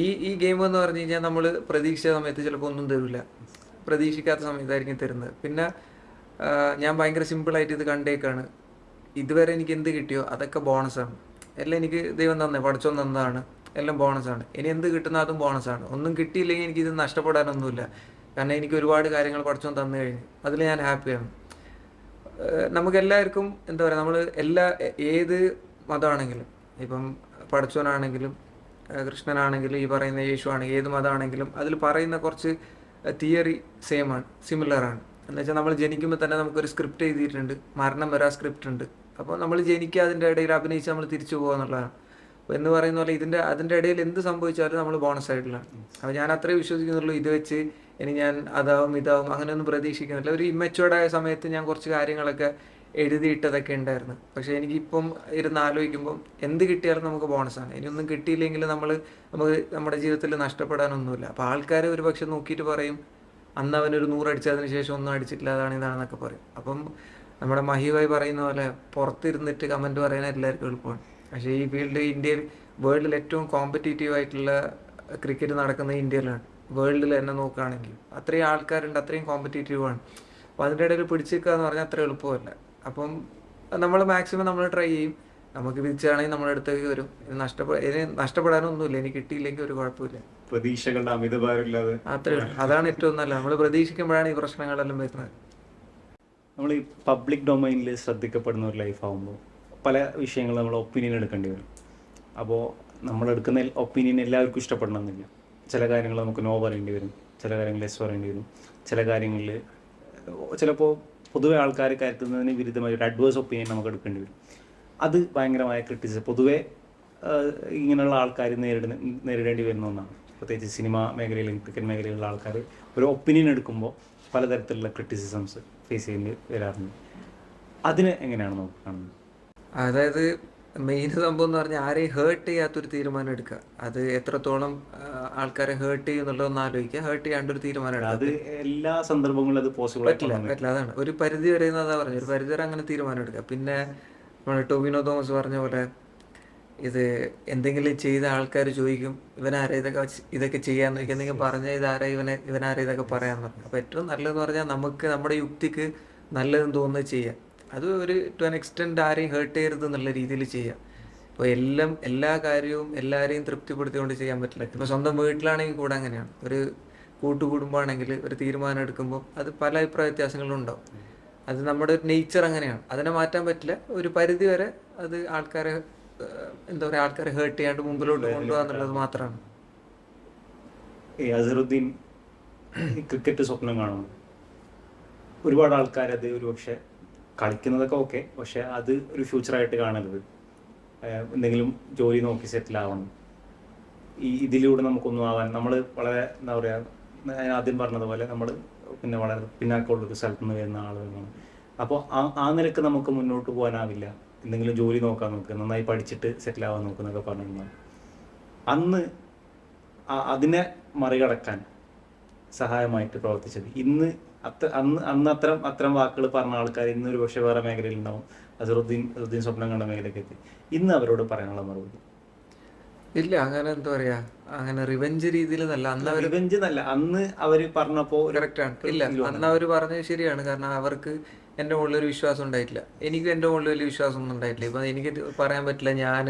ഈ ഗെയിം എന്ന് പറഞ്ഞു കഴിഞ്ഞാൽ നമ്മൾ പ്രതീക്ഷിച്ച സമയത്ത് ചിലപ്പോൾ ഒന്നും തരില്ല, പ്രതീക്ഷിക്കാത്ത സമയത്തായിരിക്കും തരുന്നത്. പിന്നെ ഞാൻ ഭയങ്കര സിമ്പിളായിട്ട് ഇത് കണ്ടേക്കാണ്. ഇതുവരെ എനിക്ക് എന്ത് കിട്ടിയോ അതൊക്കെ ബോണസാണ്. എല്ലാം എനിക്ക് ദൈവം തന്നെ പഠിച്ചോ തന്നതാണ്, എല്ലാം ബോണസാണ്. ഇനി എന്ത് കിട്ടുന്ന അതും ബോണസാണ്. ഒന്നും കിട്ടിയില്ലെങ്കിൽ എനിക്കിത് നഷ്ടപ്പെടാനൊന്നുമില്ല. കാരണം എനിക്ക് ഒരുപാട് കാര്യങ്ങൾ പഠിച്ചോ തന്നു കഴിഞ്ഞു, അതിൽ ഞാൻ ഹാപ്പിയാണ്. നമുക്കെല്ലാവർക്കും എന്താ പറയുക, നമ്മൾ ഏത് മതമാണെങ്കിലും, ഇപ്പം പടച്ചോനാണെങ്കിലും കൃഷ്ണനാണെങ്കിലും ഈ പറയുന്ന യേശു ആണെങ്കിലും ഏത് മതമാണെങ്കിലും അതിൽ പറയുന്ന കുറച്ച് തിയറി സെയിമാണ്, സിമിലറാണ്. എന്ന് വെച്ചാൽ നമ്മൾ ജനിക്കുമ്പോൾ തന്നെ നമുക്കൊരു സ്ക്രിപ്റ്റ് എഴുതിയിട്ടുണ്ട്, മരണം വരെ ആ സ്ക്രിപ്റ്റ് ഉണ്ട്. അപ്പോൾ നമ്മൾ ജനിക്കുക, അതിൻ്റെ ഇടയിൽ അഭിനയിച്ച് നമ്മൾ തിരിച്ചു പോകുക എന്നുള്ളതാണ്. അപ്പോൾ എന്ന് പറയുന്ന പോലെ അതിൻ്റെ ഇടയിൽ എന്ത് സംഭവിച്ചാലും നമ്മൾ ബോണസ് ആയിട്ടുള്ളതാണ്. അപ്പോൾ ഞാൻ അത്രേ വിശ്വസിക്കുന്നുള്ളൂ. ഇത് വെച്ച് ഇനി ഞാൻ അതാവും ഇതാവും അങ്ങനെയൊന്നും പ്രതീക്ഷിക്കുന്നില്ല. ഒരു ഇമ്മച്ചുവേർഡായ സമയത്ത് ഞാൻ കുറച്ച് കാര്യങ്ങളൊക്കെ എഴുതിയിട്ടതൊക്കെ ഉണ്ടായിരുന്നു. പക്ഷേ എനിക്കിപ്പം ഇരുന്ന് ആലോചിക്കുമ്പം എന്ത് കിട്ടിയാലും നമുക്ക് ബോണസാണ്. ഇനിയൊന്നും കിട്ടിയില്ലെങ്കിൽ നമുക്ക് നമ്മുടെ ജീവിതത്തിൽ നഷ്ടപ്പെടാനൊന്നുമില്ല. അപ്പോൾ ആൾക്കാർ ഒരു പക്ഷെ നോക്കിയിട്ട് പറയും അന്ന് അവനൊരു 100 അടിച്ചതിന് ശേഷം ഒന്നും അടിച്ചിട്ടില്ല, അതാണ് ഇതാണെന്നൊക്കെ പറയും. അപ്പം നമ്മുടെ മഹിബായി പറയുന്ന പോലെ പുറത്തിരുന്നിട്ട് കമൻറ്റ് പറയാൻ എല്ലാവർക്കും എളുപ്പമാണ്. പക്ഷേ ഈ ഫീൽഡ് ഇന്ത്യയിൽ വേൾഡിൽ ഏറ്റവും കോമ്പറ്റീറ്റീവ് ആയിട്ടുള്ള ക്രിക്കറ്റ് നടക്കുന്നത് ഇന്ത്യയിലാണ്. വേൾഡിൽ തന്നെ നോക്കുകയാണെങ്കിൽ അത്രയും ആൾക്കാരുണ്ട്, അത്രയും കോമ്പറ്റീറ്റീവാണ്. അപ്പോൾ അതിൻ്റെ ഇടയിൽ പിടിച്ച് നിൽക്കുക എന്ന് പറഞ്ഞാൽ അത്ര എളുപ്പമല്ല. അപ്പം നമ്മൾ മാക്സിമം നമ്മൾ ട്രൈ ചെയ്യും. നമുക്ക് വിധിച്ചാണെങ്കിൽ നമ്മുടെ അടുത്തേക്ക് വരും. ഇനി നഷ്ടപ്പെടാനൊന്നുമില്ല, എനിക്ക് കിട്ടിയില്ലെങ്കിൽ ഒരു കുഴപ്പമില്ല. പ്രതീക്ഷകളുടെ അമിതഭാരമില്ലാതെ അത്രേ ഉള്ളൂ. അതാണ് ഏറ്റവും നല്ലത്. നമ്മൾ പ്രതീക്ഷിക്കുമ്പോഴാണ് ഈ പ്രശ്നങ്ങളെല്ലാം വരുന്നത്. നമ്മൾ ഈ പബ്ലിക് ഡൊമൈനിൽ ശ്രദ്ധിക്കപ്പെടുന്ന ഒരു ലൈഫാകുമ്പോൾ പല വിഷയങ്ങൾ നമ്മൾ ഒപ്പീനിയൻ എടുക്കേണ്ടി വരും. അപ്പോൾ നമ്മളെടുക്കുന്ന ഒപ്പീനിയൻ എല്ലാവർക്കും ഇഷ്ടപ്പെടണമെന്നില്ല. ചില കാര്യങ്ങൾ നമുക്ക് നോ പറയേണ്ടി വരും, ചില കാര്യങ്ങൾ യെസ് പറയേണ്ടി വരും, ചില കാര്യങ്ങളിൽ ചിലപ്പോൾ പൊതുവെ ആൾക്കാർ കരുതുന്നതിന് വിരുദ്ധമായ ഒരു അഡ്വേഴ്സ് ഒപ്പീനിയൻ നമുക്ക് എടുക്കേണ്ടി വരും. അത് ഭയങ്കരമായ ക്രിറ്റിസിസം പൊതുവെ ഇങ്ങനെയുള്ള ആൾക്കാർ നേരിടേണ്ടി വരുന്ന ഒന്നാണ്. പ്രത്യേകിച്ച് സിനിമ മേഖലയിലും ക്രിക്കറ്റ് മേഖലയിലുള്ള ആൾക്കാർ ഒരു ഒപ്പീനിയൻ എടുക്കുമ്പോൾ പലതരത്തിലുള്ള ക്രിറ്റിസിസംസ് ഫേസ് ചെയ്യേണ്ടി വരാറുണ്ട്. അതിന് എങ്ങനെയാണ് നമുക്ക് കാണുന്നത്? അതായത് മെയിൻ സംഭവം എന്ന് പറഞ്ഞാൽ ആരെയും ഹേർട്ട് ചെയ്യാത്തൊരു തീരുമാനം എടുക്കുക. അത് എത്രത്തോളം ആൾക്കാരെ ഹേർട്ട് ചെയ്യുന്നുള്ളതെന്ന് ആലോചിക്കുക. ഹേർട്ട് ചെയ്യാണ്ടൊരു തീരുമാനം എടുക്കുക. അത് എല്ലാ സന്ദർഭങ്ങളിലും അത് പോസിബിൾ പറ്റില്ല. അതാണ് ഒരു പരിധി വരെ എന്നതാ പറഞ്ഞു. ഒരു പരിധി വരെ അങ്ങനെ തീരുമാനം എടുക്കുക. പിന്നെ നമ്മുടെ ടൊവിനോ തോമസ് പറഞ്ഞ പോലെ ഇത് എന്തെങ്കിലും ചെയ്ത ആൾക്കാർ ചോദിക്കും ഇവനാരാ ഇതൊക്കെ ചെയ്യാന്ന് ചോദിക്കും. എന്തെങ്കിലും പറഞ്ഞാൽ ഇതാരാ ഇവനാരാ ഇതൊക്കെ പറയാന്ന് പറഞ്ഞു. അപ്പോൾ ഏറ്റവും നല്ലതെന്ന് പറഞ്ഞാൽ നമുക്ക് നമ്മുടെ യുക്തിക്ക് നല്ലതെന്ന് തോന്നുന്നത് ചെയ്യാം. അത് ഒരു ടു ആൻ എക്സ്റ്റെൻഡ് ആരെയും ഹേർട്ട് ചെയ്യരുത് എന്നുള്ള രീതിയിൽ ചെയ്യാം. ഇപ്പോൾ എല്ലാ കാര്യവും എല്ലാവരെയും തൃപ്തിപ്പെടുത്തിക്കൊണ്ട് ചെയ്യാൻ പറ്റില്ല. ഇപ്പോൾ സ്വന്തം വീട്ടിലാണെങ്കിൽ കൂടെ അങ്ങനെയാണ്. ഒരു കൂട്ടുകുടുംബമാണെങ്കിൽ ഒരു തീരുമാനം എടുക്കുമ്പോൾ അത് പല അഭിപ്രായ വ്യത്യാസങ്ങളും ഉണ്ടാവും. അത് നമ്മുടെ ഒരു നേച്ചർ അങ്ങനെയാണ്. അതിനെ മാറ്റാൻ പറ്റില്ല. ഒരു പരിധി വരെ അത് ആൾക്കാരെ ആൾക്കാരെ ഹേർട്ട് ചെയ്യാണ്ട് മുമ്പിലോട്ട് കൊണ്ടുപോകുക എന്നുള്ളത് മാത്രമാണ്. അസറുദ്ദീൻ ക്രിക്കറ്റ് സ്വപ്നം കാണുന്നു. ഒരുപാട് ആൾക്കാരത് ഒരു പക്ഷെ കളിക്കുന്നതൊക്കെ ഓക്കെ, പക്ഷെ അത് ഒരു ഫ്യൂച്ചറായിട്ട് കാണരുത്. എന്തെങ്കിലും ജോലി നോക്കി സെറ്റിൽ ആവണം. ഇതിലൂടെ നമുക്കൊന്നും ആവാൻ നമ്മൾ വളരെ എന്താ പറയുക, ഞാൻ ആദ്യം പറഞ്ഞതുപോലെ നമ്മൾ പിന്നെ വളരെ പിന്നാക്കമുള്ളൊരു സ്ഥലത്ത് നിന്ന് വരുന്ന ആളുകളാണ്. അപ്പോൾ ആ നിലക്ക് നമുക്ക് മുന്നോട്ട് പോകാനാവില്ല. എന്തെങ്കിലും ജോലി നോക്കാൻ നോക്കുക, നന്നായി പഠിച്ചിട്ട് സെറ്റിൽ ആവാൻ നോക്കുന്നൊക്കെ പറഞ്ഞിട്ടുണ്ടാകും. അന്ന് അതിനെ മറികടക്കാൻ സഹായമായിട്ട് പ്രവർത്തിച്ചത് അന്ന് അത്തരം വാക്കുകൾ പറഞ്ഞ ആൾക്കാർ ഇന്ന് ഒരു പക്ഷേ വേറെ മേഖലയിൽ ഉണ്ടാവും. അസറുദ്ദീൻ സ്വപ്നം കണ്ട മേഖലയ്ക്ക് എത്തി. ഇന്ന് അവരോട് പറയാനുള്ള മറുപടി ഇല്ല. അങ്ങനെ എന്താ പറയാ, അങ്ങനെ റിവെഞ്ച് രീതിയിൽ അന്ന് അവര് പറഞ്ഞപ്പോ കറക്റ്റാണ്. ഇല്ല, അന്ന് അവര് പറഞ്ഞത് ശരിയാണ്. കാരണം അവർക്ക് എൻ്റെ മുകളിലൊരു വിശ്വാസം ഉണ്ടായിട്ടില്ല. എനിക്ക് എൻ്റെ മുകളിൽ വലിയ വിശ്വാസമൊന്നും ഉണ്ടായിട്ടില്ല. ഇപ്പം എനിക്ക് പറയാൻ പറ്റില്ല ഞാൻ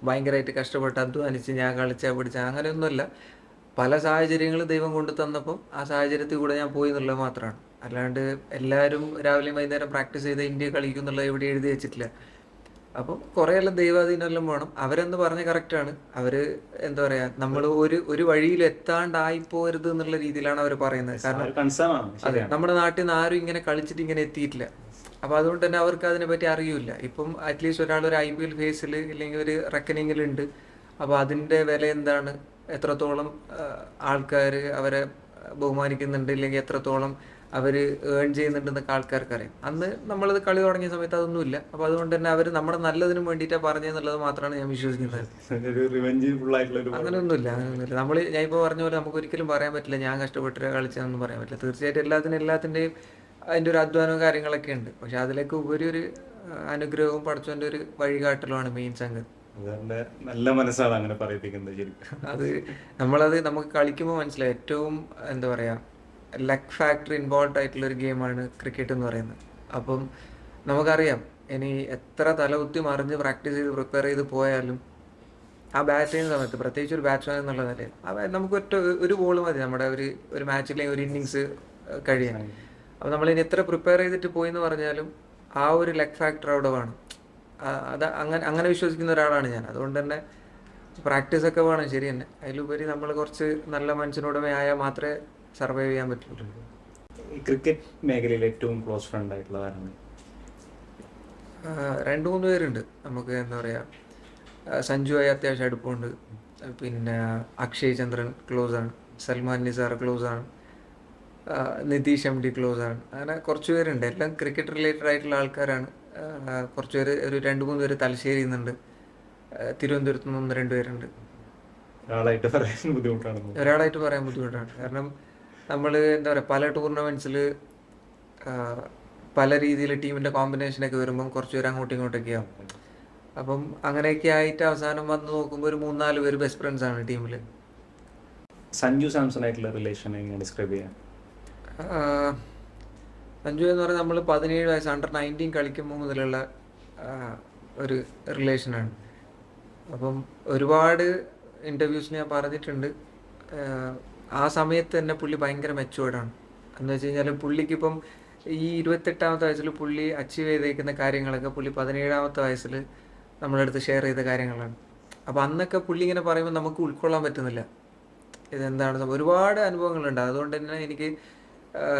ഭയങ്കരമായിട്ട് കഷ്ടപ്പെട്ട് അധ്വാനിച്ച് ഞാൻ കളിച്ചാൽ പിടിച്ച അങ്ങനെയൊന്നുമല്ല. പല സാഹചര്യങ്ങൾ ദൈവം കൊണ്ടു തന്നപ്പോൾ ആ സാഹചര്യത്തിൽ കൂടെ ഞാൻ പോയി എന്നുള്ളത് മാത്രമാണ്. അല്ലാണ്ട് എല്ലാവരും രാവിലെയും വൈകുന്നേരം പ്രാക്ടീസ് ചെയ്ത് ഇന്ത്യ കളിക്കും എന്നുള്ളത് എവിടെ എഴുതി വെച്ചിട്ടില്ല. അപ്പം കുറേയെല്ലാം ദൈവാധീനമെല്ലാം വേണം. അവരെന്ന് പറഞ്ഞ കറക്റ്റാണ്. അവർ എന്താ പറയുക, നമ്മൾ ഒരു വഴിയിൽ എത്താണ്ടായി പോരുത് എന്നുള്ള രീതിയിലാണ് അവർ പറയുന്നത്. കാരണം അതെ, നമ്മുടെ നാട്ടിൽ നിന്ന് ആരും ഇങ്ങനെ കളിച്ചിട്ട് ഇങ്ങനെ എത്തിയിട്ടില്ല. അപ്പോൾ അതുകൊണ്ട് തന്നെ അവർക്ക് അതിനെപ്പറ്റി അറിയില്ല. ഇപ്പം അറ്റ്ലീസ്റ്റ് ഒരാൾ ഒരു IPL ഫേസിൽ ഇല്ലെങ്കിൽ ഒരു റെക്കനിങ്ങിലുണ്ട്. അപ്പോൾ അതിൻ്റെ വില എന്താണ്, എത്രത്തോളം ആൾക്കാർ അവരെ ബഹുമാനിക്കുന്നുണ്ട്, ഇല്ലെങ്കിൽ എത്രത്തോളം അവർ ഏൺ ചെയ്യുന്നുണ്ടെന്നൊക്കെ ആൾക്കാർക്ക് അറിയാം. അന്ന് നമ്മളത് കളി തുടങ്ങിയ സമയത്ത് അതൊന്നുമില്ല. അപ്പോൾ അതുകൊണ്ട് തന്നെ അവർ നമ്മുടെ നല്ലതിനും വേണ്ടിയിട്ടാണ് പറഞ്ഞതെന്നുള്ളത് മാത്രമാണ് ഞാൻ വിശ്വസിക്കുന്നത്. അങ്ങനെയൊന്നുമില്ല. ഞാൻ ഇപ്പോൾ പറഞ്ഞ പോലെ നമുക്ക് ഒരിക്കലും പറയാൻ പറ്റില്ല ഞാൻ കഷ്ടപ്പെട്ടിട്ട് കളിച്ചതെന്ന് പറയാൻ പറ്റില്ല. തീർച്ചയായിട്ടും എല്ലാത്തിൻ്റെയും അതിൻ്റെ ഒരു അധ്വാനവും കാര്യങ്ങളൊക്കെ ഉണ്ട്. പക്ഷെ അതിലേക്ക് ഉപരി ഒരു അനുഗ്രഹവും പഠിച്ചവൻ്റെ ഒരു വഴികാട്ടലുമാണ് മെയിൻ സംഗതി. നല്ല മനസ്സാണ് അങ്ങനെ പറയിപ്പിക്കുന്നത്. അത് നമുക്ക് കളിക്കുമ്പോൾ മനസ്സിലായി. ഏറ്റവും എന്താ പറയുക, ലക്ക് ഫാക്ടർ ഇൻവോൾവ് ആയിട്ടുള്ളൊരു ഗെയിമാണ് ക്രിക്കറ്റ് എന്ന് പറയുന്നത്. അപ്പം നമുക്കറിയാം, ഇനി എത്ര തലകുത്തി മറിഞ്ഞ് പ്രാക്ടീസ് ചെയ്ത് പ്രിപ്പയർ ചെയ്ത് പോയാലും ആ ബാറ്റ് ചെയ്യുന്ന സമയത്ത്, പ്രത്യേകിച്ച് ഒരു ബാറ്റ്സ്മാൻ എന്നുള്ള നിലയിൽ, നമുക്ക് ഒരു ബോൾ മതി നമ്മുടെ ഒരു മാച്ചിലേക്ക് ഒരു ഇന്നിങ്സ് കഴിയാൻ. അപ്പോൾ നമ്മളിനി എത്ര പ്രിപ്പയർ ചെയ്തിട്ട് പോയി എന്ന് പറഞ്ഞാലും ആ ഒരു ലക്ക് ഫാക്ടർ അവിടെ വേണം. അത് അങ്ങനെ അങ്ങനെ വിശ്വസിക്കുന്ന ഒരാളാണ് ഞാൻ. അതുകൊണ്ട് തന്നെ പ്രാക്ടീസൊക്കെ വേണം, ശരി തന്നെ. അതിലുപരി നമ്മൾ കുറച്ച് നല്ല മനസ്സിനുടമയായാൽ മാത്രമേ സർവൈവ് ചെയ്യാൻ പറ്റുള്ളൂ. ഈ ക്രിക്കറ്റ് മേഖലയിൽ ഏറ്റവും ക്ലോസ് ഫ്രണ്ട് ആയിട്ടുള്ള ആരാണ്? രണ്ട് മൂന്ന് പേരുണ്ട് നമുക്ക്. എന്താ പറയുക, സഞ്ജുവായി അത്യാവശ്യം അടുപ്പമുണ്ട്. പിന്നെ അക്ഷയ് ചന്ദ്രൻ ക്ലോസാണ്, സൽമാൻ നിസാർ ക്ലോസാണ്, നിതീഷ് എം ഡി ക്ലോസാണ്. അങ്ങനെ കുറച്ച് പേരുണ്ട്, എല്ലാം ക്രിക്കറ്റ് റിലേറ്റഡ് ആയിട്ടുള്ള ആൾക്കാരാണ്. കുറച്ച് പേര്, ഒരു രണ്ട് മൂന്ന് പേര് തലശ്ശേരിയിൽ നിന്നുണ്ട്, തിരുവനന്തപുരത്ത് നിന്ന് ഒന്ന് രണ്ട് പേരുണ്ട്. ഒരാളായിട്ട് പറയാൻ ബുദ്ധിമുട്ടാണ്. ഒരാളായിട്ട് പറയാൻ ബുദ്ധിമുട്ടാണ്. കാരണം നമ്മൾ എന്താ പറയുക, പല ടൂർണമെൻറ്റ്സിൽ പല രീതിയിൽ ടീമിൻ്റെ കോമ്പിനേഷനൊക്കെ വരുമ്പം കുറച്ച് പേര് അങ്ങോട്ടും ഇങ്ങോട്ടൊക്കെ ആവും. അപ്പം അങ്ങനെയൊക്കെ ആയിട്ട് അവസാനം വന്ന് നോക്കുമ്പോൾ ഒരു 3-4 പേര് ബെസ്റ്റ് ഫ്രണ്ട്സ് ആണ് ടീമിൽ. സഞ്ജു സാംസൺ ആയിട്ടുള്ള റിലേഷൻ എങ്ങനെ ഡിസ്ക്രൈബ് ചെയ്യാം? സഞ്ജു എന്ന് പറഞ്ഞാൽ നമ്മൾ 17 വയസ്സ് അണ്ടർ-19 കളിക്കുമ്പോൾ മുതലുള്ള ഒരു റിലേഷനാണ്. അപ്പം ഒരുപാട് ഇൻ്റർവ്യൂസ് ഞാൻ പറഞ്ഞിട്ടുണ്ട്. ആ സമയത്ത് തന്നെ പുള്ളി ഭയങ്കര മെച്ചുവേർഡാണ്. എന്ന് വെച്ച് കഴിഞ്ഞാൽ പുള്ളിക്കിപ്പം ഈ 28-ാമത്തെ വയസ്സിൽ പുള്ളി അച്ചീവ് ചെയ്തേക്കുന്ന കാര്യങ്ങളൊക്കെ പുള്ളി 17-ാമത്തെ വയസ്സിൽ നമ്മളടുത്ത് ഷെയർ ചെയ്ത കാര്യങ്ങളാണ്. അപ്പോൾ അന്നൊക്കെ പുള്ളി ഇങ്ങനെ പറയുമ്പോൾ നമുക്ക് ഉൾക്കൊള്ളാൻ പറ്റുന്നില്ല ഇതെന്താണ്. ഒരുപാട് അനുഭവങ്ങളുണ്ട്. അതുകൊണ്ട് തന്നെ എനിക്ക്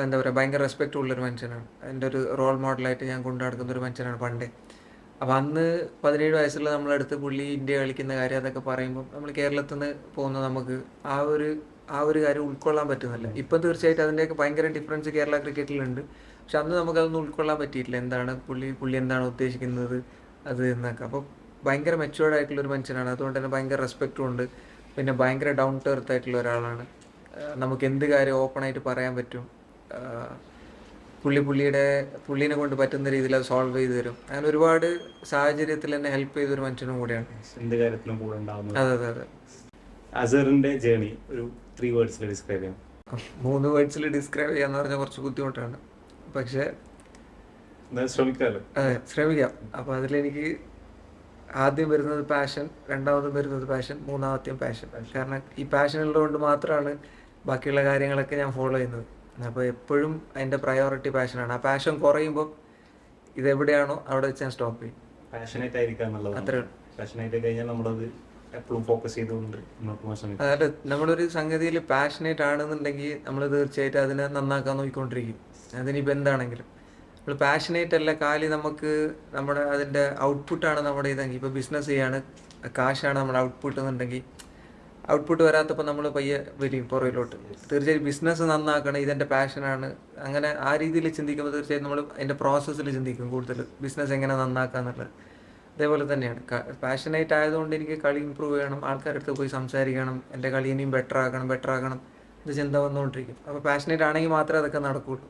എന്താ പറയുക, ഭയങ്കര റെസ്പെക്റ്റ് ഉള്ളൊരു മനുഷ്യനാണ്. എൻ്റെ ഒരു റോൾ മോഡലായിട്ട് ഞാൻ കൊണ്ടു നടക്കുന്ന ഒരു മനുഷ്യനാണ് പണ്ടേ. അപ്പോൾ അന്ന് 17 വയസ്സുള്ള നമ്മളടുത്ത് പുള്ളി ഇന്ത്യ കളിക്കുന്ന കാര്യം അതൊക്കെ പറയുമ്പോൾ നമ്മൾ കേരളത്തിൽ നിന്ന് പോകുന്ന നമുക്ക് ആ ഒരു കാര്യം ഉൾക്കൊള്ളാൻ പറ്റുന്നില്ല. ഇപ്പം തീർച്ചയായിട്ടും അതിൻ്റെയൊക്കെ ഭയങ്കര ഡിഫറൻസ് കേരള ക്രിക്കറ്റിലുണ്ട്. പക്ഷെ അന്ന് നമുക്കതൊന്നും ഉൾക്കൊള്ളാൻ പറ്റിയിട്ടില്ല, എന്താണ് പുള്ളി എന്താണ് ഉദ്ദേശിക്കുന്നത് അത് എന്നൊക്കെ. അപ്പോൾ ഭയങ്കര മെച്ചുവേർഡ് ആയിട്ടുള്ളൊരു മനുഷ്യനാണ്. അതുകൊണ്ട് തന്നെ ഭയങ്കര റെസ്പെക്റ്റും ഉണ്ട്. പിന്നെ ഭയങ്കര ഡൗൺ ടു എർത്ത് ആയിട്ടുള്ള ഒരാളാണ്. നമുക്ക് എന്ത് കാര്യം ഓപ്പണായിട്ട് പറയാൻ പറ്റും. പുള്ളീനെ കൊണ്ട് പറ്റുന്ന രീതിയിൽ അത് സോൾവ് ചെയ്ത് തരും. അങ്ങനെ ഒരുപാട് സാഹചര്യത്തിൽ എന്നെ ഹെൽപ്പ് ചെയ്തൊരു മനുഷ്യനും കൂടിയാണ്. എന്ത് കാര്യത്തിലും കൂടെ ഉണ്ടാവുന്നത്. അതെ. അസറിന്റെ ജേർണി ഒരു 3 വേർഡ്സിൽ ഡിസ്ക്രൈബ് ചെയ്യാം? 3 വേർഡ്സിൽ ഡിസ്ക്രൈബ് ചെയ്യാന്ന് പറഞ്ഞാൽ കുറച്ച് ബുദ്ധിമുട്ടാണ്, പക്ഷേ ശ്രമിക്കാമല്ലോ. അതെ, ശ്രമിക്കാം. അപ്പോൾ അതിലെനിക്ക് ആദ്യം വരുന്നത് പാഷൻ, രണ്ടാമതും വരുന്നത് പാഷൻ, മൂന്നാമത്തെയും പാഷൻ. കാരണം ഈ പാഷൻ ഉള്ളതുകൊണ്ട് മാത്രമാണ് ബാക്കിയുള്ള കാര്യങ്ങളൊക്കെ ഞാൻ ഫോളോ ചെയ്യുന്നത്. അപ്പോൾ എപ്പോഴും അതിൻ്റെ പ്രയോറിറ്റി പാഷനാണ്. ആ പാഷൻ കുറയുമ്പോൾ ഇതെവിടെയാണോ അവിടെ വെച്ച് ഞാൻ സ്റ്റോപ്പ് ചെയ്യും. പാഷനേറ്റ് ആയിരിക്കുക എന്നുള്ളതാണ്. അത്രേ. പാഷനേറ്റ് കഴിഞ്ഞാൽ നമ്മളത് എപ്പോഴും ഫോക്കസ് ചെയ്തുകൊണ്ട് അതായത് നമ്മളൊരു സംഗതിയിൽ പാഷനേറ്റ് ആണെന്നുണ്ടെങ്കിൽ നമ്മൾ തീർച്ചയായിട്ടും അതിനെ നന്നാക്കാൻ നോക്കിക്കൊണ്ടിരിക്കും. അതിനിപ്പോൾ എന്താണെങ്കിലും നമ്മൾ പാഷനേറ്റ് അല്ല, നമുക്ക് അതിൻ്റെ ഔട്ട്പുട്ടാണ് നമ്മുടെ ഇതെങ്കിൽ, ഇപ്പോൾ ബിസിനസ് ചെയ്യാണ്, കാശാണ് നമ്മുടെ ഔട്ട്പുട്ട് എന്നുണ്ടെങ്കിൽ, ഔട്ട്പുട്ട് വരാത്തപ്പോൾ നമ്മൾ പയ്യെ വരും പുറകിലോട്ട്. തീർച്ചയായും ബിസിനസ് നന്നാക്കണം, ഇതെൻ്റെ പാഷനാണ്, അങ്ങനെ ആ രീതിയിൽ ചിന്തിക്കുമ്പോൾ തീർച്ചയായും നമ്മൾ അതിൻ്റെ പ്രോസസ്സിൽ ചിന്തിക്കും കൂടുതൽ, ബിസിനസ് എങ്ങനെ നന്നാക്കുക എന്നുള്ളത്. അതേപോലെ തന്നെയാണ് പാഷനേറ്റ് ആയതുകൊണ്ട് എനിക്ക് കളി ഇമ്പ്രൂവ് ചെയ്യണം, ആൾക്കാരുടെ അടുത്ത് പോയി സംസാരിക്കണം, എൻ്റെ കളി ഇനിയും ബെറ്റർ ആക്കണം ഇത് ചിന്ത വന്നുകൊണ്ടിരിക്കും. അപ്പോൾ പാഷനേറ്റ് ആണെങ്കിൽ മാത്രമേ അതൊക്കെ നടക്കുകയുള്ളൂ.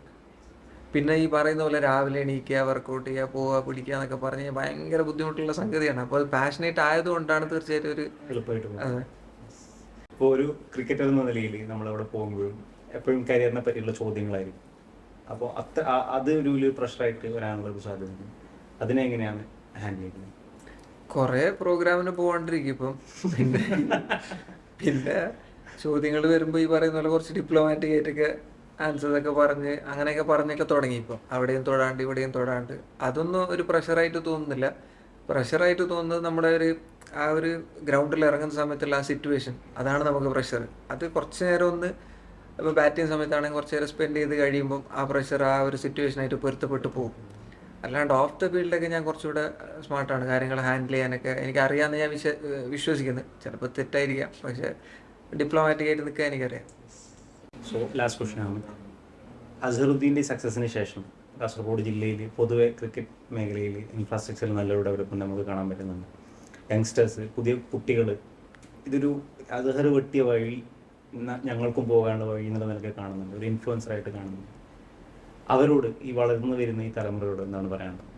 പിന്നെ ഈ പറയുന്ന പോലെ രാവിലെ എണീക്കുക, വർക്കൗട്ട് ചെയ്യുക, പോവുക, പിടിക്കുക എന്നൊക്കെ പറഞ്ഞ് ഭയങ്കര ബുദ്ധിമുട്ടുള്ള സംഗതിയാണ്. അപ്പോൾ അത് പാഷനേറ്റ് ആയതുകൊണ്ടാണ് തീർച്ചയായിട്ടും ഒരു എളുപ്പമായിട്ട്. അതെ. ഇപ്പോൾ ഒരു ക്രിക്കറ്റർ എന്ന നിലയിൽ നമ്മളവിടെ പോകുമ്പോഴും എപ്പോഴും കരിയറിനെ പറ്റിയുള്ള ചോദ്യങ്ങളായിരിക്കും. അപ്പോൾ അത് ഒരു വലിയ പ്രഷറായിട്ട് വരാനുള്ള ഒരു സാധ്യതയുണ്ട്. അതിനെ എങ്ങനെയാണ് ഹാൻഡിൽ ചെയ്യുന്നത്? കുറേ പ്രോഗ്രാമിന് പോകാണ്ടിരിക്കും ഇപ്പം. പിന്നെ ചോദ്യങ്ങൾ വരുമ്പോൾ ഈ പറയുന്ന പോലെ കുറച്ച് ഡിപ്ലോമാറ്റിക് ആയിട്ടൊക്കെ ആൻസേഴ്സൊക്കെ അങ്ങനെയൊക്കെ പറഞ്ഞൊക്കെ തുടങ്ങി. ഇപ്പം അവിടെയും തൊടാണ്ട് ഇവിടെയും തൊടാണ്ട് അതൊന്നും ഒരു പ്രഷറായിട്ട് തോന്നുന്നില്ല. പ്രഷറായിട്ട് തോന്നുന്നത് നമ്മുടെ ആ ഒരു ഗ്രൗണ്ടിൽ ഇറങ്ങുന്ന സമയത്തുള്ള ആ സിറ്റുവേഷൻ, അതാണ് നമുക്ക് പ്രഷർ. അത് കുറച്ച് നേരം ഇപ്പോൾ ബാറ്റ് ചെയ്യുന്ന സമയത്താണെങ്കിൽ കുറച്ച് നേരം സ്പെൻഡ് ചെയ്ത് കഴിയുമ്പം ആ പ്രഷർ ആ ഒരു സിറ്റുവേഷനായിട്ട് പൊരുത്തപ്പെട്ട് പോകും. അല്ലാണ്ട് ഓഫ് ദ ഫീൽഡൊക്കെ ഞാൻ കുറച്ചുകൂടെ സ്മാർട്ടാണ്, കാര്യങ്ങൾ ഹാൻഡിൽ ചെയ്യാനൊക്കെ എനിക്കറിയാമെന്ന് ഞാൻ വിശ്വസിക്കുന്നു. ചിലപ്പോൾ തെറ്റായിരിക്കാം, പക്ഷേ ഡിപ്ലോമാറ്റിക് ആയിട്ട് നിൽക്കാൻ എനിക്കറിയാം. സോ ലാസ്റ്റ് ക്വസ്റ്റ്യൻ ആണ്, അസറുദ്ദീൻ്റെ സക്സസിന് ശേഷം കാസർഗോഡ് ജില്ലയിൽ പൊതുവെ ക്രിക്കറ്റ് മേഖലയിൽ ഇൻഫ്രാസ്ട്രക്ചറിൽ നല്ലൊരു ഡെവലപ്മെൻറ്റ് നമുക്ക് കാണാൻ പറ്റുന്നുണ്ട്. യങ്സ്റ്റേഴ്സ്, പുതിയ കുട്ടികൾ ഇതൊരു അസഹർ വെട്ടിയ വഴി ഞങ്ങൾക്കും പോകാനുള്ള വഴി എന്നുള്ള നിലയ്ക്ക് കാണുന്നുണ്ട്, ഒരു ഇൻഫ്ലുവൻസറായിട്ട് കാണുന്നുണ്ട്. അവരോട് ഈ വളർന്നു വരുന്ന ഈ തലമുറയോട് എന്താണ് പറയാനുള്ളത്?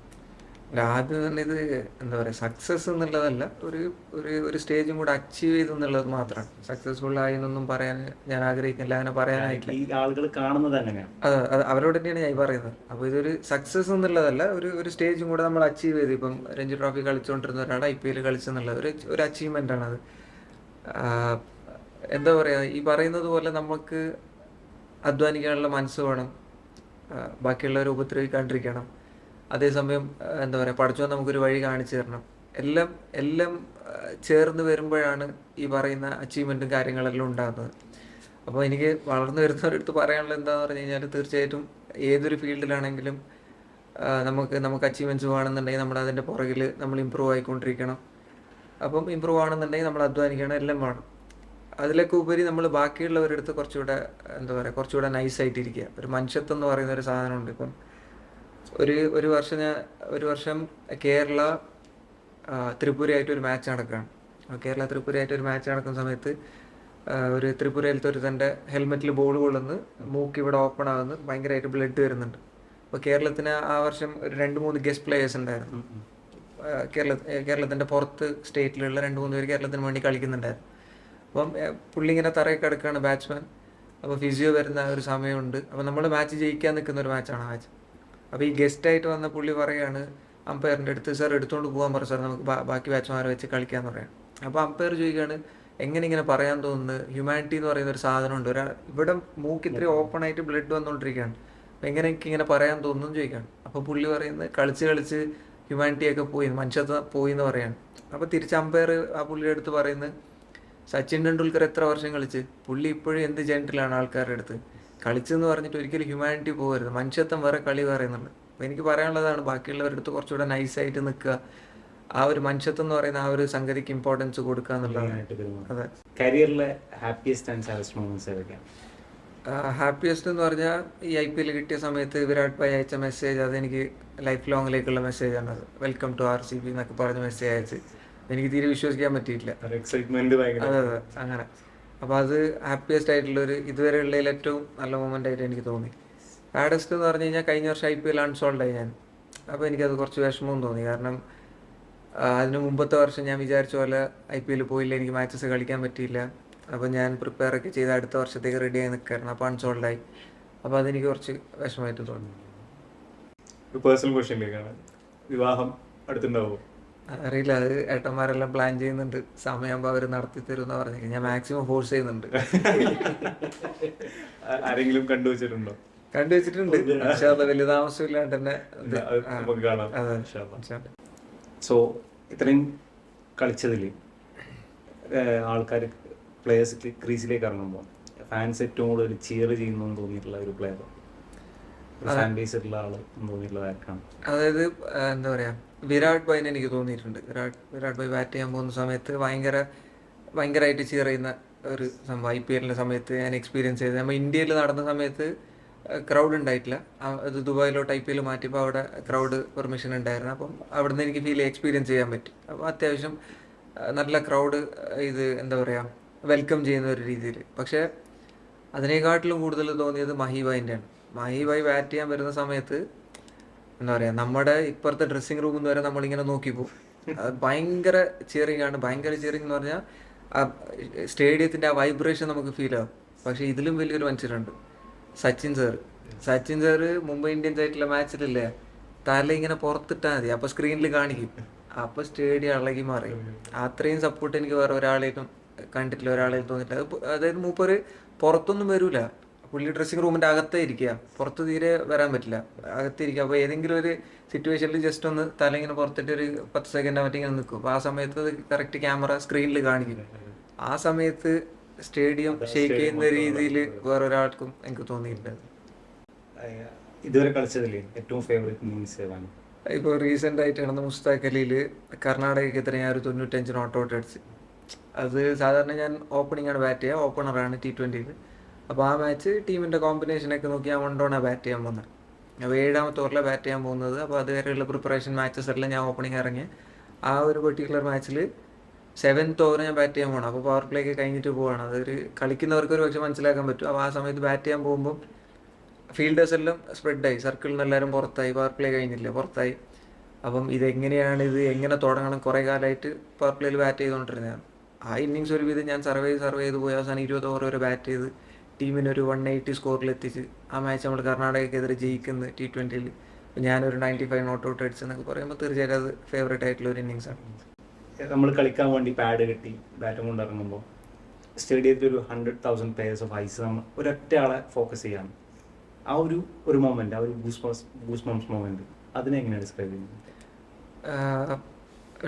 ആദ്യം തന്നെ ഇത് എന്താ പറയുക, സക്സസ് എന്നുള്ളതല്ല, ഒരു സ്റ്റേജും കൂടെ അച്ചീവ് ചെയ്തെന്നുള്ളത് മാത്രമാണ്. സക്സസ്ഫുൾ ആയി എന്നൊന്നും പറയാൻ ഞാൻ ആഗ്രഹിക്കുന്നില്ല, അങ്ങനെ പറയാനായിട്ടില്ല. ഈ ആളുകൾ കാണുന്നത് അങ്ങനെയാണ്. അത് അവരോട് തന്നെയാണ് ഞാൻ പറയുന്നത്. അപ്പോൾ ഇതൊരു സക്സസ് എന്നുള്ളതല്ല, ഒരു സ്റ്റേജും കൂടെ നമ്മൾ അച്ചീവ് ചെയ്ത്, ഇപ്പം രഞ്ജി ട്രോഫി കളിച്ചുകൊണ്ടിരുന്ന ഒരാൾ IPL കളിച്ചെന്നുള്ളത് ഒരു അച്ചീവ്മെൻ്റ് ആണത്. എന്താ പറയുക, ഈ പറയുന്നത് പോലെ നമുക്ക് അധ്വാനിക്കാനുള്ള മനസ്സ് വേണം, ബാക്കിയുള്ളവരെ ഉപദ്രവിക്കാണ്ടിരിക്കണം, അതേസമയം എന്താ പറയുക, പഠിച്ചോ നമുക്കൊരു വഴി കാണിച്ചു തരണം. എല്ലാം എല്ലാം ചേർന്ന് വരുമ്പോഴാണ് ഈ പറയുന്ന അച്ചീവ്മെൻറ്റും കാര്യങ്ങളെല്ലാം ഉണ്ടാകുന്നത്. അപ്പോൾ എനിക്ക് വളർന്നു വരുന്നവരടുത്ത് പറയാനുള്ളത് എന്താണെന്ന് പറഞ്ഞു കഴിഞ്ഞാൽ, തീർച്ചയായിട്ടും ഏതൊരു ഫീൽഡിലാണെങ്കിലും നമുക്ക് അച്ചീവ്മെൻറ്റ്സ് വേണമെന്നുണ്ടെങ്കിൽ നമ്മൾ അതിൻ്റെ പുറകിൽ നമ്മൾ ഇമ്പ്രൂവ് ആയിക്കൊണ്ടിരിക്കണം. അപ്പം ഇമ്പ്രൂവ് ആണെന്നുണ്ടെങ്കിൽ നമ്മൾ അധ്വാനിക്കണം, എല്ലാം വേണം. അതിലൊക്കെ ഉപരി നമ്മൾ ബാക്കിയുള്ളവരുടെ അടുത്ത് കുറച്ചുകൂടെ എന്താ പറയുക, കുറച്ചുകൂടെ നൈസായിട്ടിരിക്കുക. ഒരു മനുഷ്യത്വം എന്ന് പറയുന്ന ഒരു സാധനമുണ്ട്. ഇപ്പം ഒരു വർഷം കേരള ത്രിപുരയായിട്ട് ഒരു മാച്ച് നടക്കുകയാണ്. കേരള ത്രിപുരയായിട്ട് ഒരു മാച്ച് നടക്കുന്ന സമയത്ത് ഒരു ത്രിപുരയിലത്തെ ഒരു തൻ്റെ ഹെൽമെറ്റിൽ ബോൾ കൊള്ളുന്നു, മൂക്ക് ഇവിടെ ഓപ്പൺ ആകുന്നു, ഭയങ്കരമായിട്ട് ബ്ലഡ് വരുന്നുണ്ട്. അപ്പോൾ കേരളത്തിന് ആ വർഷം ഒരു 2-3 ഗസ്റ്റ് പ്ലേയേഴ്സ് ഉണ്ടായിരുന്നു. കേരളത്തിൻ്റെ പുറത്ത് സ്റ്റേറ്റിലുള്ള 2-3 പേര് കേരളത്തിന് വേണ്ടി കളിക്കുന്നുണ്ടായിരുന്നു. അപ്പം പുള്ളി ഇങ്ങനെ തറയിൽ കിടക്കുകയാണ്, ബാറ്റ്സ്മാൻ. അപ്പോൾ ഫിസിയോ വരുന്ന ഒരു സമയമുണ്ട്. അപ്പോൾ നമ്മൾ മാച്ച് ജയിക്കാൻ നിൽക്കുന്ന ഒരു മാച്ചാണ് മാച്ച്. അപ്പോൾ ഈ ഗസ്റ്റായിട്ട് വന്ന പുള്ളി പറയുകയാണ് അമ്പയറിൻ്റെ അടുത്ത്, സാർ എടുത്തുകൊണ്ട് പോകാൻ പറ സാർ, നമുക്ക് ബാക്കി ബാറ്റ്സ്മാരെ വെച്ച് കളിക്കാമെന്ന് പറയാം. അപ്പോൾ അമ്പയർ ചോദിക്കുകയാണ്, എങ്ങനെ ഇങ്ങനെ പറയാൻ തോന്നുന്നു, ഹ്യൂമാനിറ്റി എന്ന് പറയുന്ന ഒരു സാധനമുണ്ട്, ഇവിടെ മൂക്ക് ഇത്രയും ഓപ്പൺ ആയിട്ട് ബ്ലഡ് വന്നുകൊണ്ടിരിക്കുകയാണ്, അപ്പോൾ എങ്ങനെ എനിക്ക് ഇങ്ങനെ പറയാൻ തോന്നുന്നു ചോദിക്കുകയാണ്. അപ്പോൾ പുള്ളി പറയുന്നത്, കളിച്ച് ഹ്യൂമാനിറ്റിയൊക്കെ പോയി, മനുഷ്യത്വം പോയി എന്ന് പറയാണ്. അപ്പോൾ തിരിച്ച് അമ്പയർ ആ പുള്ളിയുടെ അടുത്ത് പറയുന്നത്, സച്ചിൻ ടെണ്ടുൽക്കർ എത്ര വർഷം കളിച്ച്, പുള്ളി ഇപ്പോഴും എന്ത് ജെൻറ്റിലാണ് ആൾക്കാരുടെ അടുത്ത് കളിച്ചെന്ന് പറഞ്ഞിട്ട് ഒരിക്കലും ഹ്യൂമാനിറ്റി പോകരുത്, മനുഷ്യത്വം വേറെ, കളി വേറെ എന്നുള്ളത്. അപ്പോൾ എനിക്ക് പറയാനുള്ളതാണ്, ബാക്കിയുള്ളവരുടെ അടുത്ത് കുറച്ചുകൂടെ നൈസായിട്ട് നിൽക്കുക, ആ ഒരു മനുഷ്യത്വം എന്ന് പറയുന്ന ആ ഒരു സംഗതിക്ക് ഇമ്പോർട്ടൻസ് കൊടുക്കുക എന്നുള്ളതാണ്. അതെ. കരിയറിലെ ഹാപ്പിയസ്റ്റ് ആൻഡ് സാഡസ്റ്റ് മൊമെന്റ്സ് ഏതൊക്കെയാണ്? ഹാപ്പിയസ്റ്റ് എന്ന് പറഞ്ഞാൽ ഈ IPL കിട്ടിയ സമയത്ത് വിരാട് ഭായ് അയച്ച മെസ്സേജ്, അതെനിക്ക് ലൈഫ് ലോങ്ങിലേക്കുള്ള മെസ്സേജാണ്. അത് വെൽക്കം ടു RCB എന്നൊക്കെ പറഞ്ഞ മെസ്സേജ് അയച്ച് എനിക്ക് തീരെ വിശ്വസിക്കാൻ പറ്റിയിട്ടില്ല. അതെ അങ്ങനെ. അപ്പോൾ അത് ഹാപ്പിയസ്റ്റ് ആയിട്ടുള്ളൊരു ഇതുവരെ ഉള്ളതിൽ ഏറ്റവും നല്ല മൊമെൻ്റ് ആയിട്ട് എനിക്ക് തോന്നി. സാഡസ്റ്റ് എന്ന് പറഞ്ഞു കഴിഞ്ഞാൽ കഴിഞ്ഞ വർഷം IPL അൺസോൾഡ് ആയി ഞാൻ. അപ്പോൾ എനിക്കത് കുറച്ച് വിഷമവും തോന്നി. കാരണം അതിന് മുമ്പത്തെ വർഷം ഞാൻ വിചാരിച്ച പോലെ IPL പോയില്ല, എനിക്ക് മാച്ചസ് കളിക്കാൻ പറ്റിയില്ല. അപ്പോൾ ഞാൻ പ്രിപ്പയർ ഒക്കെ ചെയ്ത് അടുത്ത വർഷത്തേക്ക് റെഡി ആയി നിൽക്കായിരുന്നു. അപ്പോൾ അൺസോൾഡ് ആയി. അപ്പോൾ അതെനിക്ക് കുറച്ച് വിഷമമായിട്ട് തോന്നി. ഒരു പേഴ്സണൽ ക്വസ്റ്റ്യനിലേക്കാണ്, വിവാഹം അടുത്തുണ്ടാവുമോ? അറിയില്ല, അത് ഏട്ടന്മാരെല്ലാം പ്ലാൻ ചെയ്യുന്നുണ്ട്, സമയമാകുമ്പോൾ അവർ നടത്തി തരും എന്ന് പറഞ്ഞു. ഞാൻ മാക്സിമം ഫോഴ്സ് ചെയ്യുന്നുണ്ട്. ആരെങ്കിലും കണ്ടുവച്ചിട്ടുണ്ടോ? കണ്ടുവച്ചിട്ടുണ്ട്, പക്ഷെ അത് വലിയ താമസമില്ലാണ്ട് തന്നെ. സോ ഇത്രയും കളിച്ചതിൽ ആൾക്കാർ പ്ലേയേഴ്സ് ക്രീസിലേക്ക് ഇറങ്ങുമ്പോൾ ഫാൻസ് ഏറ്റവും കൂടുതൽ ചിയർ ചെയ്യുന്നു എന്ന് തോന്നിയിട്ടുള്ള ഒരു പ്ലെയർ, ഫാൻ ബേസ് ഉള്ള ആള് തോന്നിയിട്ടുള്ള ആർക്കാണ്? അതായത് എന്താ പറയാ, വിരാട് ഭായിനെ എനിക്ക് തോന്നിയിട്ടുണ്ട്. വിരാട് ഭായ് ബാറ്റ് ചെയ്യാൻ പോകുന്ന സമയത്ത് ഭയങ്കരമായിട്ട് ചിയർ ചെയ്യുന്ന ഒരു സംഭവം. IPL സമയത്ത് ഞാൻ എക്സ്പീരിയൻസ് ചെയ്തത്. നമ്മൾ ഇന്ത്യയിൽ നടന്ന സമയത്ത് ക്രൗഡ് ഉണ്ടായിട്ടില്ല. അത് ദുബായിലോട്ട് IPL മാറ്റിയപ്പോൾ അവിടെ ക്രൗഡ് പെർമിഷൻ ഉണ്ടായിരുന്നു. അപ്പം അവിടെ നിന്ന് എനിക്ക് എക്സ്പീരിയൻസ് ചെയ്യാൻ പറ്റി. അപ്പോൾ അത്യാവശ്യം നല്ല ക്രൗഡ് ഇത് എന്താ പറയുക, വെൽക്കം ചെയ്യുന്ന ഒരു രീതിയിൽ. പക്ഷേ അതിനേക്കാട്ടിലും കൂടുതൽ തോന്നിയത് മഹി ഭായിൻ്റെയാണ്. മഹി ഭായ് ബാറ്റ് ചെയ്യാൻ വരുന്ന സമയത്ത് എന്താ പറയുക, നമ്മുടെ ഇപ്പുറത്തെ ഡ്രസ്സിങ് റൂമിൽ നിന്ന് വരെ നമ്മളിങ്ങനെ നോക്കിപ്പോവും. അത് ഭയങ്കര ചിയറിങ് ആണ്. ഭയങ്കര ചിയറിങ് എന്ന് പറഞ്ഞാൽ ആ സ്റ്റേഡിയത്തിൻ്റെ ആ വൈബ്രേഷൻ നമുക്ക് ഫീൽ ആവും. പക്ഷേ ഇതിലും വലിയൊരു മനുഷ്യരുണ്ട്, സച്ചിൻ സാറ് മുംബൈ ഇന്ത്യൻസ് ആയിട്ടുള്ള മാച്ചിലില്ലേ, തല ഇങ്ങനെ പുറത്തിട്ടാൽ മതി, അപ്പോൾ സ്ക്രീനിൽ കാണിക്കും, അപ്പോൾ സ്റ്റേഡിയം ഇളകി മാറി. അത്രയും സപ്പോർട്ട് എനിക്ക് വേറെ ഒരാളേക്കും കണ്ടിട്ടില്ല, ഒരാളേക്കും തോന്നിയിട്ടില്ല. അതായത് മൂപ്പര് പുറത്തൊന്നും വരൂല, പുള്ളി ഡ്രസ്സിങ് റൂമിൻ്റെ അകത്തേ ഇരിക്കുക, പുറത്ത് തീരെ വരാൻ പറ്റില്ല, അകത്തിരിക്കുക. അപ്പോൾ ഏതെങ്കിലും ഒരു സിറ്റുവേഷനിൽ ജസ്റ്റ് ഒന്ന് തല ഇങ്ങനെ പുറത്തിട്ട് ഒരു 10 സെക്കൻഡ് മറ്റേ ഇങ്ങനെ നിൽക്കും. അപ്പോൾ ആ സമയത്ത് കറക്റ്റ് ക്യാമറ സ്ക്രീനിൽ കാണിക്കും. ആ സമയത്ത് സ്റ്റേഡിയം ഷെയ്ക്ക് ചെയ്യുന്ന രീതിയിൽ വേറൊരാൾക്കും എനിക്ക് തോന്നിയിട്ടുണ്ട്. ഇതുവരെ കളിച്ചതില്ലേ ഏറ്റവും ഫേവറേറ്റ് ഇന്നിംഗ്സ് ഏതാണ്? ഇപ്പോൾ റീസെൻ്റ് ആയിട്ട് നടന്ന മുസ്താഖ് അലിയിൽ കർണാടകയ്ക്കെതിരെ ഞാൻ ഒരു 95 നോട്ട് ഔട്ട് അടിച്ച്. അത് സാധാരണ ഞാൻ ഓപ്പണിംഗ് ആണ് ബാറ്റ് ചെയ്യുക, ഓപ്പണറാണ് T20. അപ്പോൾ ആ മാച്ച് ടീമിൻ്റെ കോമ്പിനേഷനൊക്കെ നോക്കി ഞാൻ 1 ഡൗണാണ് ബാറ്റ് ചെയ്യാൻ പോകുന്നത്. അപ്പോൾ 7ാമത്തെ ഓവറിലാണ് ബാറ്റ് ചെയ്യാൻ പോകുന്നത്. അപ്പോൾ അതുവരെയുള്ള പ്രിപ്പറേഷൻ മാച്ചസ് എല്ലാം ഞാൻ ഓപ്പണിംഗ് ഇറങ്ങി. ആ ഒരു പെർട്ടിക്കുലർ മാച്ചിൽ 7th ഓവർ ഞാൻ ബാറ്റ് ചെയ്യാൻ പോകണം. അപ്പോൾ പവർ പ്ലേ ഒക്കെ കഴിഞ്ഞിട്ട് പോവുകയാണ്. അതൊരു കളിക്കുന്നവർക്ക് ഒരു പക്ഷേ മനസ്സിലാക്കാൻ പറ്റും. അപ്പോൾ ആ സമയത്ത് ബാറ്റ് ചെയ്യാൻ പോകുമ്പോൾ ഫീൽഡേഴ്സ് എല്ലാം സ്പ്രെഡായി, സർക്കിളിൽ നിന്ന് എല്ലാവരും പുറത്തായി, പവർ പ്ലേ കഴിഞ്ഞില്ല, പുറത്തായി. അപ്പം ഇതെങ്ങനെയാണ്, ഇത് എങ്ങനെ തുടങ്ങണം, കുറേ കാലമായിട്ട് പവർ പ്ലേയിൽ ബാറ്റ് ചെയ്തുകൊണ്ടിരുന്നതാണ്. ആ ഇന്നിങ്സ് ഒരുവിധം ഞാൻ സർവേ ചെയ്ത് പോയി അവസാനം 20 ഓവർ വരെ ബാറ്റ് ചെയ്ത് ടീമിനൊരു 180 സ്കോറിലെത്തിച്ച് ആ മാച്ച് നമ്മൾ കർണാടകയ്ക്കെതിരെ ജയിക്കുന്നു T20. ഞാനൊരു 95 നോട്ട് ഔട്ട് അടിച്ചെന്നൊക്കെ പറയുമ്പോൾ തീർച്ചയായിട്ടും അത് ഫേവറേറ്റ് ആയിട്ടുള്ള ഒരു ഇന്നിങ്സാണ്. നമ്മൾ കളിക്കാൻ വേണ്ടി പാഡ് കെട്ടി ബാറ്റും കൊണ്ട് ഇറങ്ങുമ്പോൾ സ്റ്റേഡിയത്തിൽ ഒരു 100,000 പേഴ്സ് ഓഫ് ഐസ് നമ്മൾ ഒരൊറ്റ ആളെ ഫോക്കസ് ചെയ്യാണ്. ആ ഒരു മൊമെന്റ്, ആ ഒരു ഗൂസ് ബംസ് മൊമെന്റ് അതിനെ എങ്ങനെയാണ് ഡിസ്ക്രൈബ് ചെയ്യുന്നത്?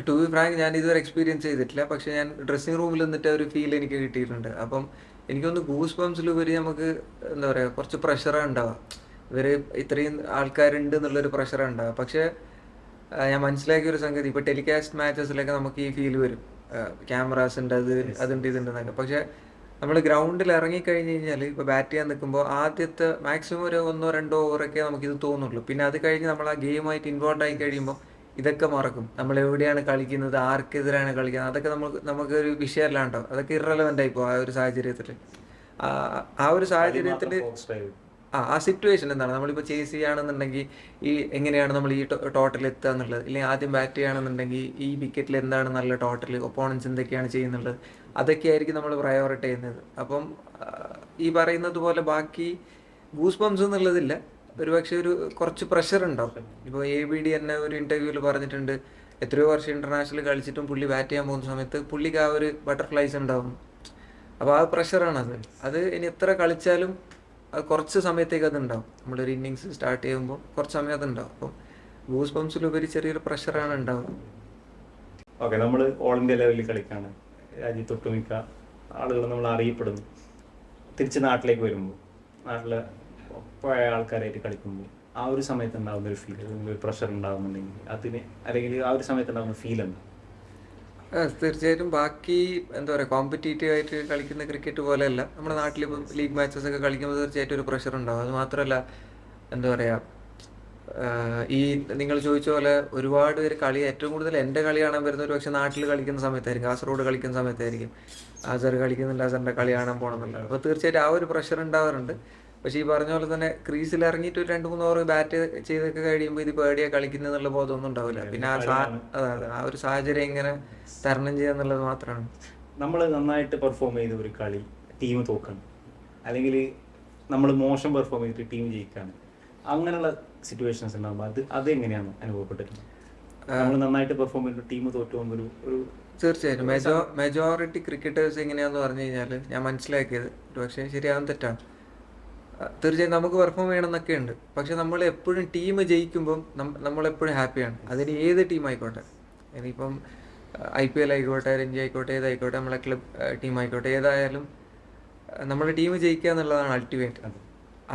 ടു ബി ഫ്രാങ്ക് ഞാൻ ഇതുവരെ എക്സ്പീരിയൻസ് ചെയ്തിട്ടില്ല, പക്ഷെ ഞാൻ ഡ്രസ്സിങ് റൂമിൽ നിന്നിട്ട് ഒരു ഫീൽ എനിക്ക് കിട്ടിയിട്ടുണ്ട്. അപ്പം എനിക്കൊന്ന് ഗൂസ് ബംസിലുപരി നമുക്ക് എന്താ പറയുക കുറച്ച് പ്രഷറാണ് ഉണ്ടാവുക. ഇവർ ഇത്രയും ആൾക്കാരുണ്ട് എന്നുള്ളൊരു പ്രഷറാണ് ഉണ്ടാവുക. പക്ഷേ ഞാൻ മനസ്സിലാക്കിയ ഒരു സംഗതി, ഇപ്പോൾ ടെലികാസ്റ്റ് മാച്ചസിലൊക്കെ നമുക്ക് ഈ ഫീൽ വരും, ക്യാമറാസ് ഉണ്ട്, അതുണ്ട് ഇതുണ്ടെന്നൊക്കെ. പക്ഷേ നമ്മൾ ഗ്രൗണ്ടിൽ ഇറങ്ങിക്കഴിഞ്ഞ് കഴിഞ്ഞാൽ ഇപ്പോൾ ബാറ്റ് ചെയ്യാൻ നിൽക്കുമ്പോൾ ആദ്യത്തെ മാക്സിമം ഒരു 1-2 ഓവറൊക്കെ നമുക്കിത് തോന്നുള്ളൂ. പിന്നെ അത് കഴിഞ്ഞ് നമ്മൾ ആ ഗെയിമായിട്ട് ഇൻവോൾവ് ആയി കഴിയുമ്പോൾ ഇതൊക്കെ മറക്കും. നമ്മൾ എവിടെയാണ് കളിക്കുന്നത്, ആർക്കെതിരാണ് കളിക്കുന്നത്, അതൊക്കെ നമുക്കൊരു വിഷയമല്ലാണ്ടോ, അതൊക്കെ ഇറലവൻ്റ് ആയിപ്പോൾ ആ ഒരു സാഹചര്യത്തിൽ. ആ ഒരു സാഹചര്യത്തിൽ ആ സിറ്റുവേഷൻ എന്താണ്, നമ്മളിപ്പോൾ ചേസ് ചെയ്യുകയാണെന്നുണ്ടെങ്കിൽ ഈ എങ്ങനെയാണ് നമ്മൾ ഈ ടോട്ടൽ എത്തുക എന്നുള്ളത്, ഇല്ലെങ്കിൽ ആദ്യം ബാറ്റ് ചെയ്യുകയാണെന്നുണ്ടെങ്കിൽ ഈ വിക്കറ്റിൽ എന്താണ് നല്ല ടോട്ടൽ, ഒപ്പോണൻസ് എന്തൊക്കെയാണ് ചെയ്യുന്നുള്ളത്, അതൊക്കെയായിരിക്കും നമ്മൾ പ്രയോറിറ്റി ചെയ്യുന്നത്. അപ്പം ഈ പറയുന്നത് പോലെ ബാക്കി ഗൂസ് ബംസ് എന്നുള്ളതില്ല, ഒരുപക്ഷെ കുറച്ച് പ്രഷർ ഉണ്ടാവും. ഇപ്പോൾ ABD തന്നെ ഒരു ഇൻ്റർവ്യൂവിൽ പറഞ്ഞിട്ടുണ്ട്, എത്രയോ വർഷം ഇൻ്റർനാഷണൽ കളിച്ചിട്ടും പുള്ളി ബാറ്റ് ചെയ്യാൻ പോകുന്ന സമയത്ത് പുള്ളിക്ക് ആ ഒരു ബട്ടർഫ്ലൈസ് ഉണ്ടാവും. അപ്പോൾ ആ പ്രഷറാണത്. അത് ഇനി എത്ര കളിച്ചാലും അത് കുറച്ച് സമയത്തേക്ക് അതുണ്ടാവും. നമ്മളൊരു ഇന്നിങ്സ് സ്റ്റാർട്ട് ചെയ്യുമ്പോൾ കുറച്ച് സമയം അതുണ്ടാവും. അപ്പം ഗൂസ് ബംസിലുപരി ചെറിയൊരു പ്രഷറാണ് ഉണ്ടാവുക. ഓക്കെ, നമ്മൾ ഓൾ ഇന്ത്യ ലെവലിൽ കളിക്കാണ്, രാജ്യത്തൊട്ടുമിക്ക ആളുകൾ നമ്മൾ അറിയപ്പെടുന്നു. തിരിച്ച് നാട്ടിലേക്ക് വരുമ്പോൾ, നാട്ടിലെ പഴയ ആൾക്കാരായിട്ട് കളിക്കുമ്പോൾ ആ ഒരു സമയത്ത് ഉണ്ടാകുന്ന ഒരു ഫീൽ, ഒരു പ്രഷർ ഉണ്ടാകുന്നുണ്ടെങ്കിൽ അതിന്, അല്ലെങ്കിൽ ആ ഒരു സമയത്ത് ഉണ്ടാകുന്ന ഫീൽ എന്താ? തീർച്ചയായിട്ടും ബാക്കി എന്താ പറയുക കോമ്പറ്റീറ്റീവ് ആയിട്ട് കളിക്കുന്ന ക്രിക്കറ്റ് പോലെയല്ല. നമ്മുടെ നാട്ടിലിപ്പം ലീഗ് മാച്ചസ് ഒക്കെ കളിക്കുമ്പോൾ തീർച്ചയായിട്ടും ഒരു പ്രഷർ ഉണ്ടാവും. അത് മാത്രമല്ല എന്താ പറയുക, ഈ നിങ്ങൾ ചോദിച്ച പോലെ ഒരുപാട് പേര് ഏറ്റവും കൂടുതൽ എൻ്റെ കളി കാണാൻ വരുന്ന ഒരു പക്ഷേ നാട്ടിൽ കളിക്കുന്ന സമയത്തായിരിക്കും, കാസർഗോഡ് കളിക്കുന്ന സമയത്തായിരിക്കും. അസർ കളിക്കുന്നുണ്ട്, അസറിൻ്റെ കളി കാണാൻ പോകണമെന്നുള്ളത്. അപ്പോൾ തീർച്ചയായിട്ടും ആ ഒരു പ്രഷർ ഉണ്ടാവാറുണ്ട്. പക്ഷേ ഈ പറഞ്ഞ പോലെ തന്നെ ക്രീസിൽ ഇറങ്ങിയിട്ട് ഒരു 2-3 ഓവർ ബാറ്റ് ചെയ്തൊക്കെ കഴിയുമ്പോൾ ഇത് പേടിയാണ് കളിക്കുന്നതെന്നുള്ള ബോധമൊന്നും ഉണ്ടാവില്ല. പിന്നെ ആ ഒരു സാഹചര്യം എങ്ങനെ തരണം ചെയ്യുക എന്നുള്ളത് മാത്രമാണ്. നമ്മൾ നന്നായിട്ട് പെർഫോം ചെയ്ത ഒരു കളി ടീം തോക്കണം, അല്ലെങ്കിൽ നമ്മൾ മോശം പെർഫോം ചെയ്തിട്ട് ടീം ജയിക്കാണ്, അങ്ങനെയുള്ള സിറ്റുവേഷൻസ് ഉണ്ടാകുമ്പോൾ അതെങ്ങനെയാണ് അനുഭവപ്പെട്ടിരുന്നത്? നമ്മൾ നന്നായിട്ട് പെർഫോം ചെയ്തിട്ട് ടീം തോറ്റു പോകുമ്പോൾ ഒരു തീർച്ചയായിട്ടും മെജോറിറ്റി ക്രിക്കറ്റേഴ്സ് എങ്ങനെയാണെന്ന് പറഞ്ഞു കഴിഞ്ഞാൽ ഞാൻ മനസ്സിലാക്കിയത്, പക്ഷേ ശരിയാകും തെറ്റാണ്, തീർച്ചയായും നമുക്ക് പെർഫോം ചെയ്യണമെന്നൊക്കെ ഉണ്ട്. പക്ഷെ നമ്മൾ എപ്പോഴും ടീം ജയിക്കുമ്പം നമ്മളെപ്പോഴും ഹാപ്പിയാണ്. അതിന് ഏത് ടീം ആയിക്കോട്ടെ, ഇനിയിപ്പം IPL ആയിക്കോട്ടെ, രഞ്ജി ആയിക്കോട്ടെ, ഏതായിക്കോട്ടെ, നമ്മളെ ക്ലബ് ടീം ആയിക്കോട്ടെ, ഏതായാലും നമ്മുടെ ടീം ജയിക്കുക എന്നുള്ളതാണ് അൾട്ടിമേറ്റ്.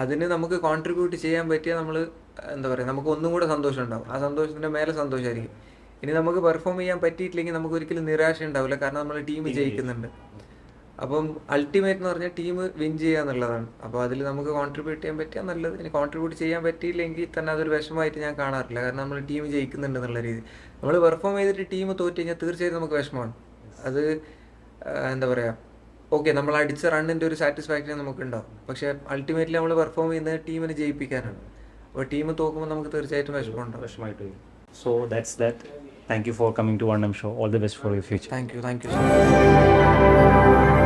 അതിന് നമുക്ക് കോൺട്രിബ്യൂട്ട് ചെയ്യാൻ പറ്റിയാൽ നമ്മൾ എന്താ പറയുക, നമുക്ക് ഒന്നും കൂടെ സന്തോഷം ഉണ്ടാവും. ആ സന്തോഷത്തിൻ്റെ മേലെ സന്തോഷമായിരിക്കും. ഇനി നമുക്ക് പെർഫോം ചെയ്യാൻ പറ്റിയിട്ടില്ലെങ്കിൽ നമുക്ക് ഒരിക്കലും നിരാശ ഉണ്ടാവില്ല, കാരണം നമ്മൾ ടീം ജയിക്കുന്നുണ്ട്. അപ്പം അൾട്ടിമേറ്റ് എന്ന് പറഞ്ഞാൽ ടീം വിൻ ചെയ്യുക എന്നുള്ളതാണ്. അപ്പോൾ അതിൽ നമുക്ക് കോൺട്രിബ്യൂട്ട് ചെയ്യാൻ പറ്റിയാൽ നല്ലത്. ഇനി കോൺട്രിബ്യൂട്ട് ചെയ്യാൻ പറ്റിയില്ലെങ്കിൽ തന്നെ അതൊരു വിഷമമായിട്ട് ഞാൻ കാണാറില്ല, കാരണം നമ്മൾ ടീം ജയിക്കുന്നുണ്ട് എന്നുള്ള രീതി. നമ്മൾ പെർഫോം ചെയ്തിട്ട് ടീം തോറ്റ് കഴിഞ്ഞാൽ തീർച്ചയായും നമുക്ക് വിഷമമാണ്. അത് എന്താ പറയുക, ഓക്കെ നമ്മൾ അടിച്ച റണ്ണിൻ്റെ ഒരു സാറ്റിസ്ഫാക്ഷൻ നമുക്കുണ്ടാവും, പക്ഷേ അൾട്ടിമേറ്റ്ലി നമ്മൾ പെർഫോം ചെയ്യുന്നത് ടീമിനെ ജയിപ്പിക്കാനാണ്. അപ്പോൾ ടീം തോക്കുമ്പോൾ നമുക്ക് തീർച്ചയായിട്ടും വിഷമമായിട്ട് വരും. So that's that. Thank you for coming to One Show. All the best for your future. Thank you so much.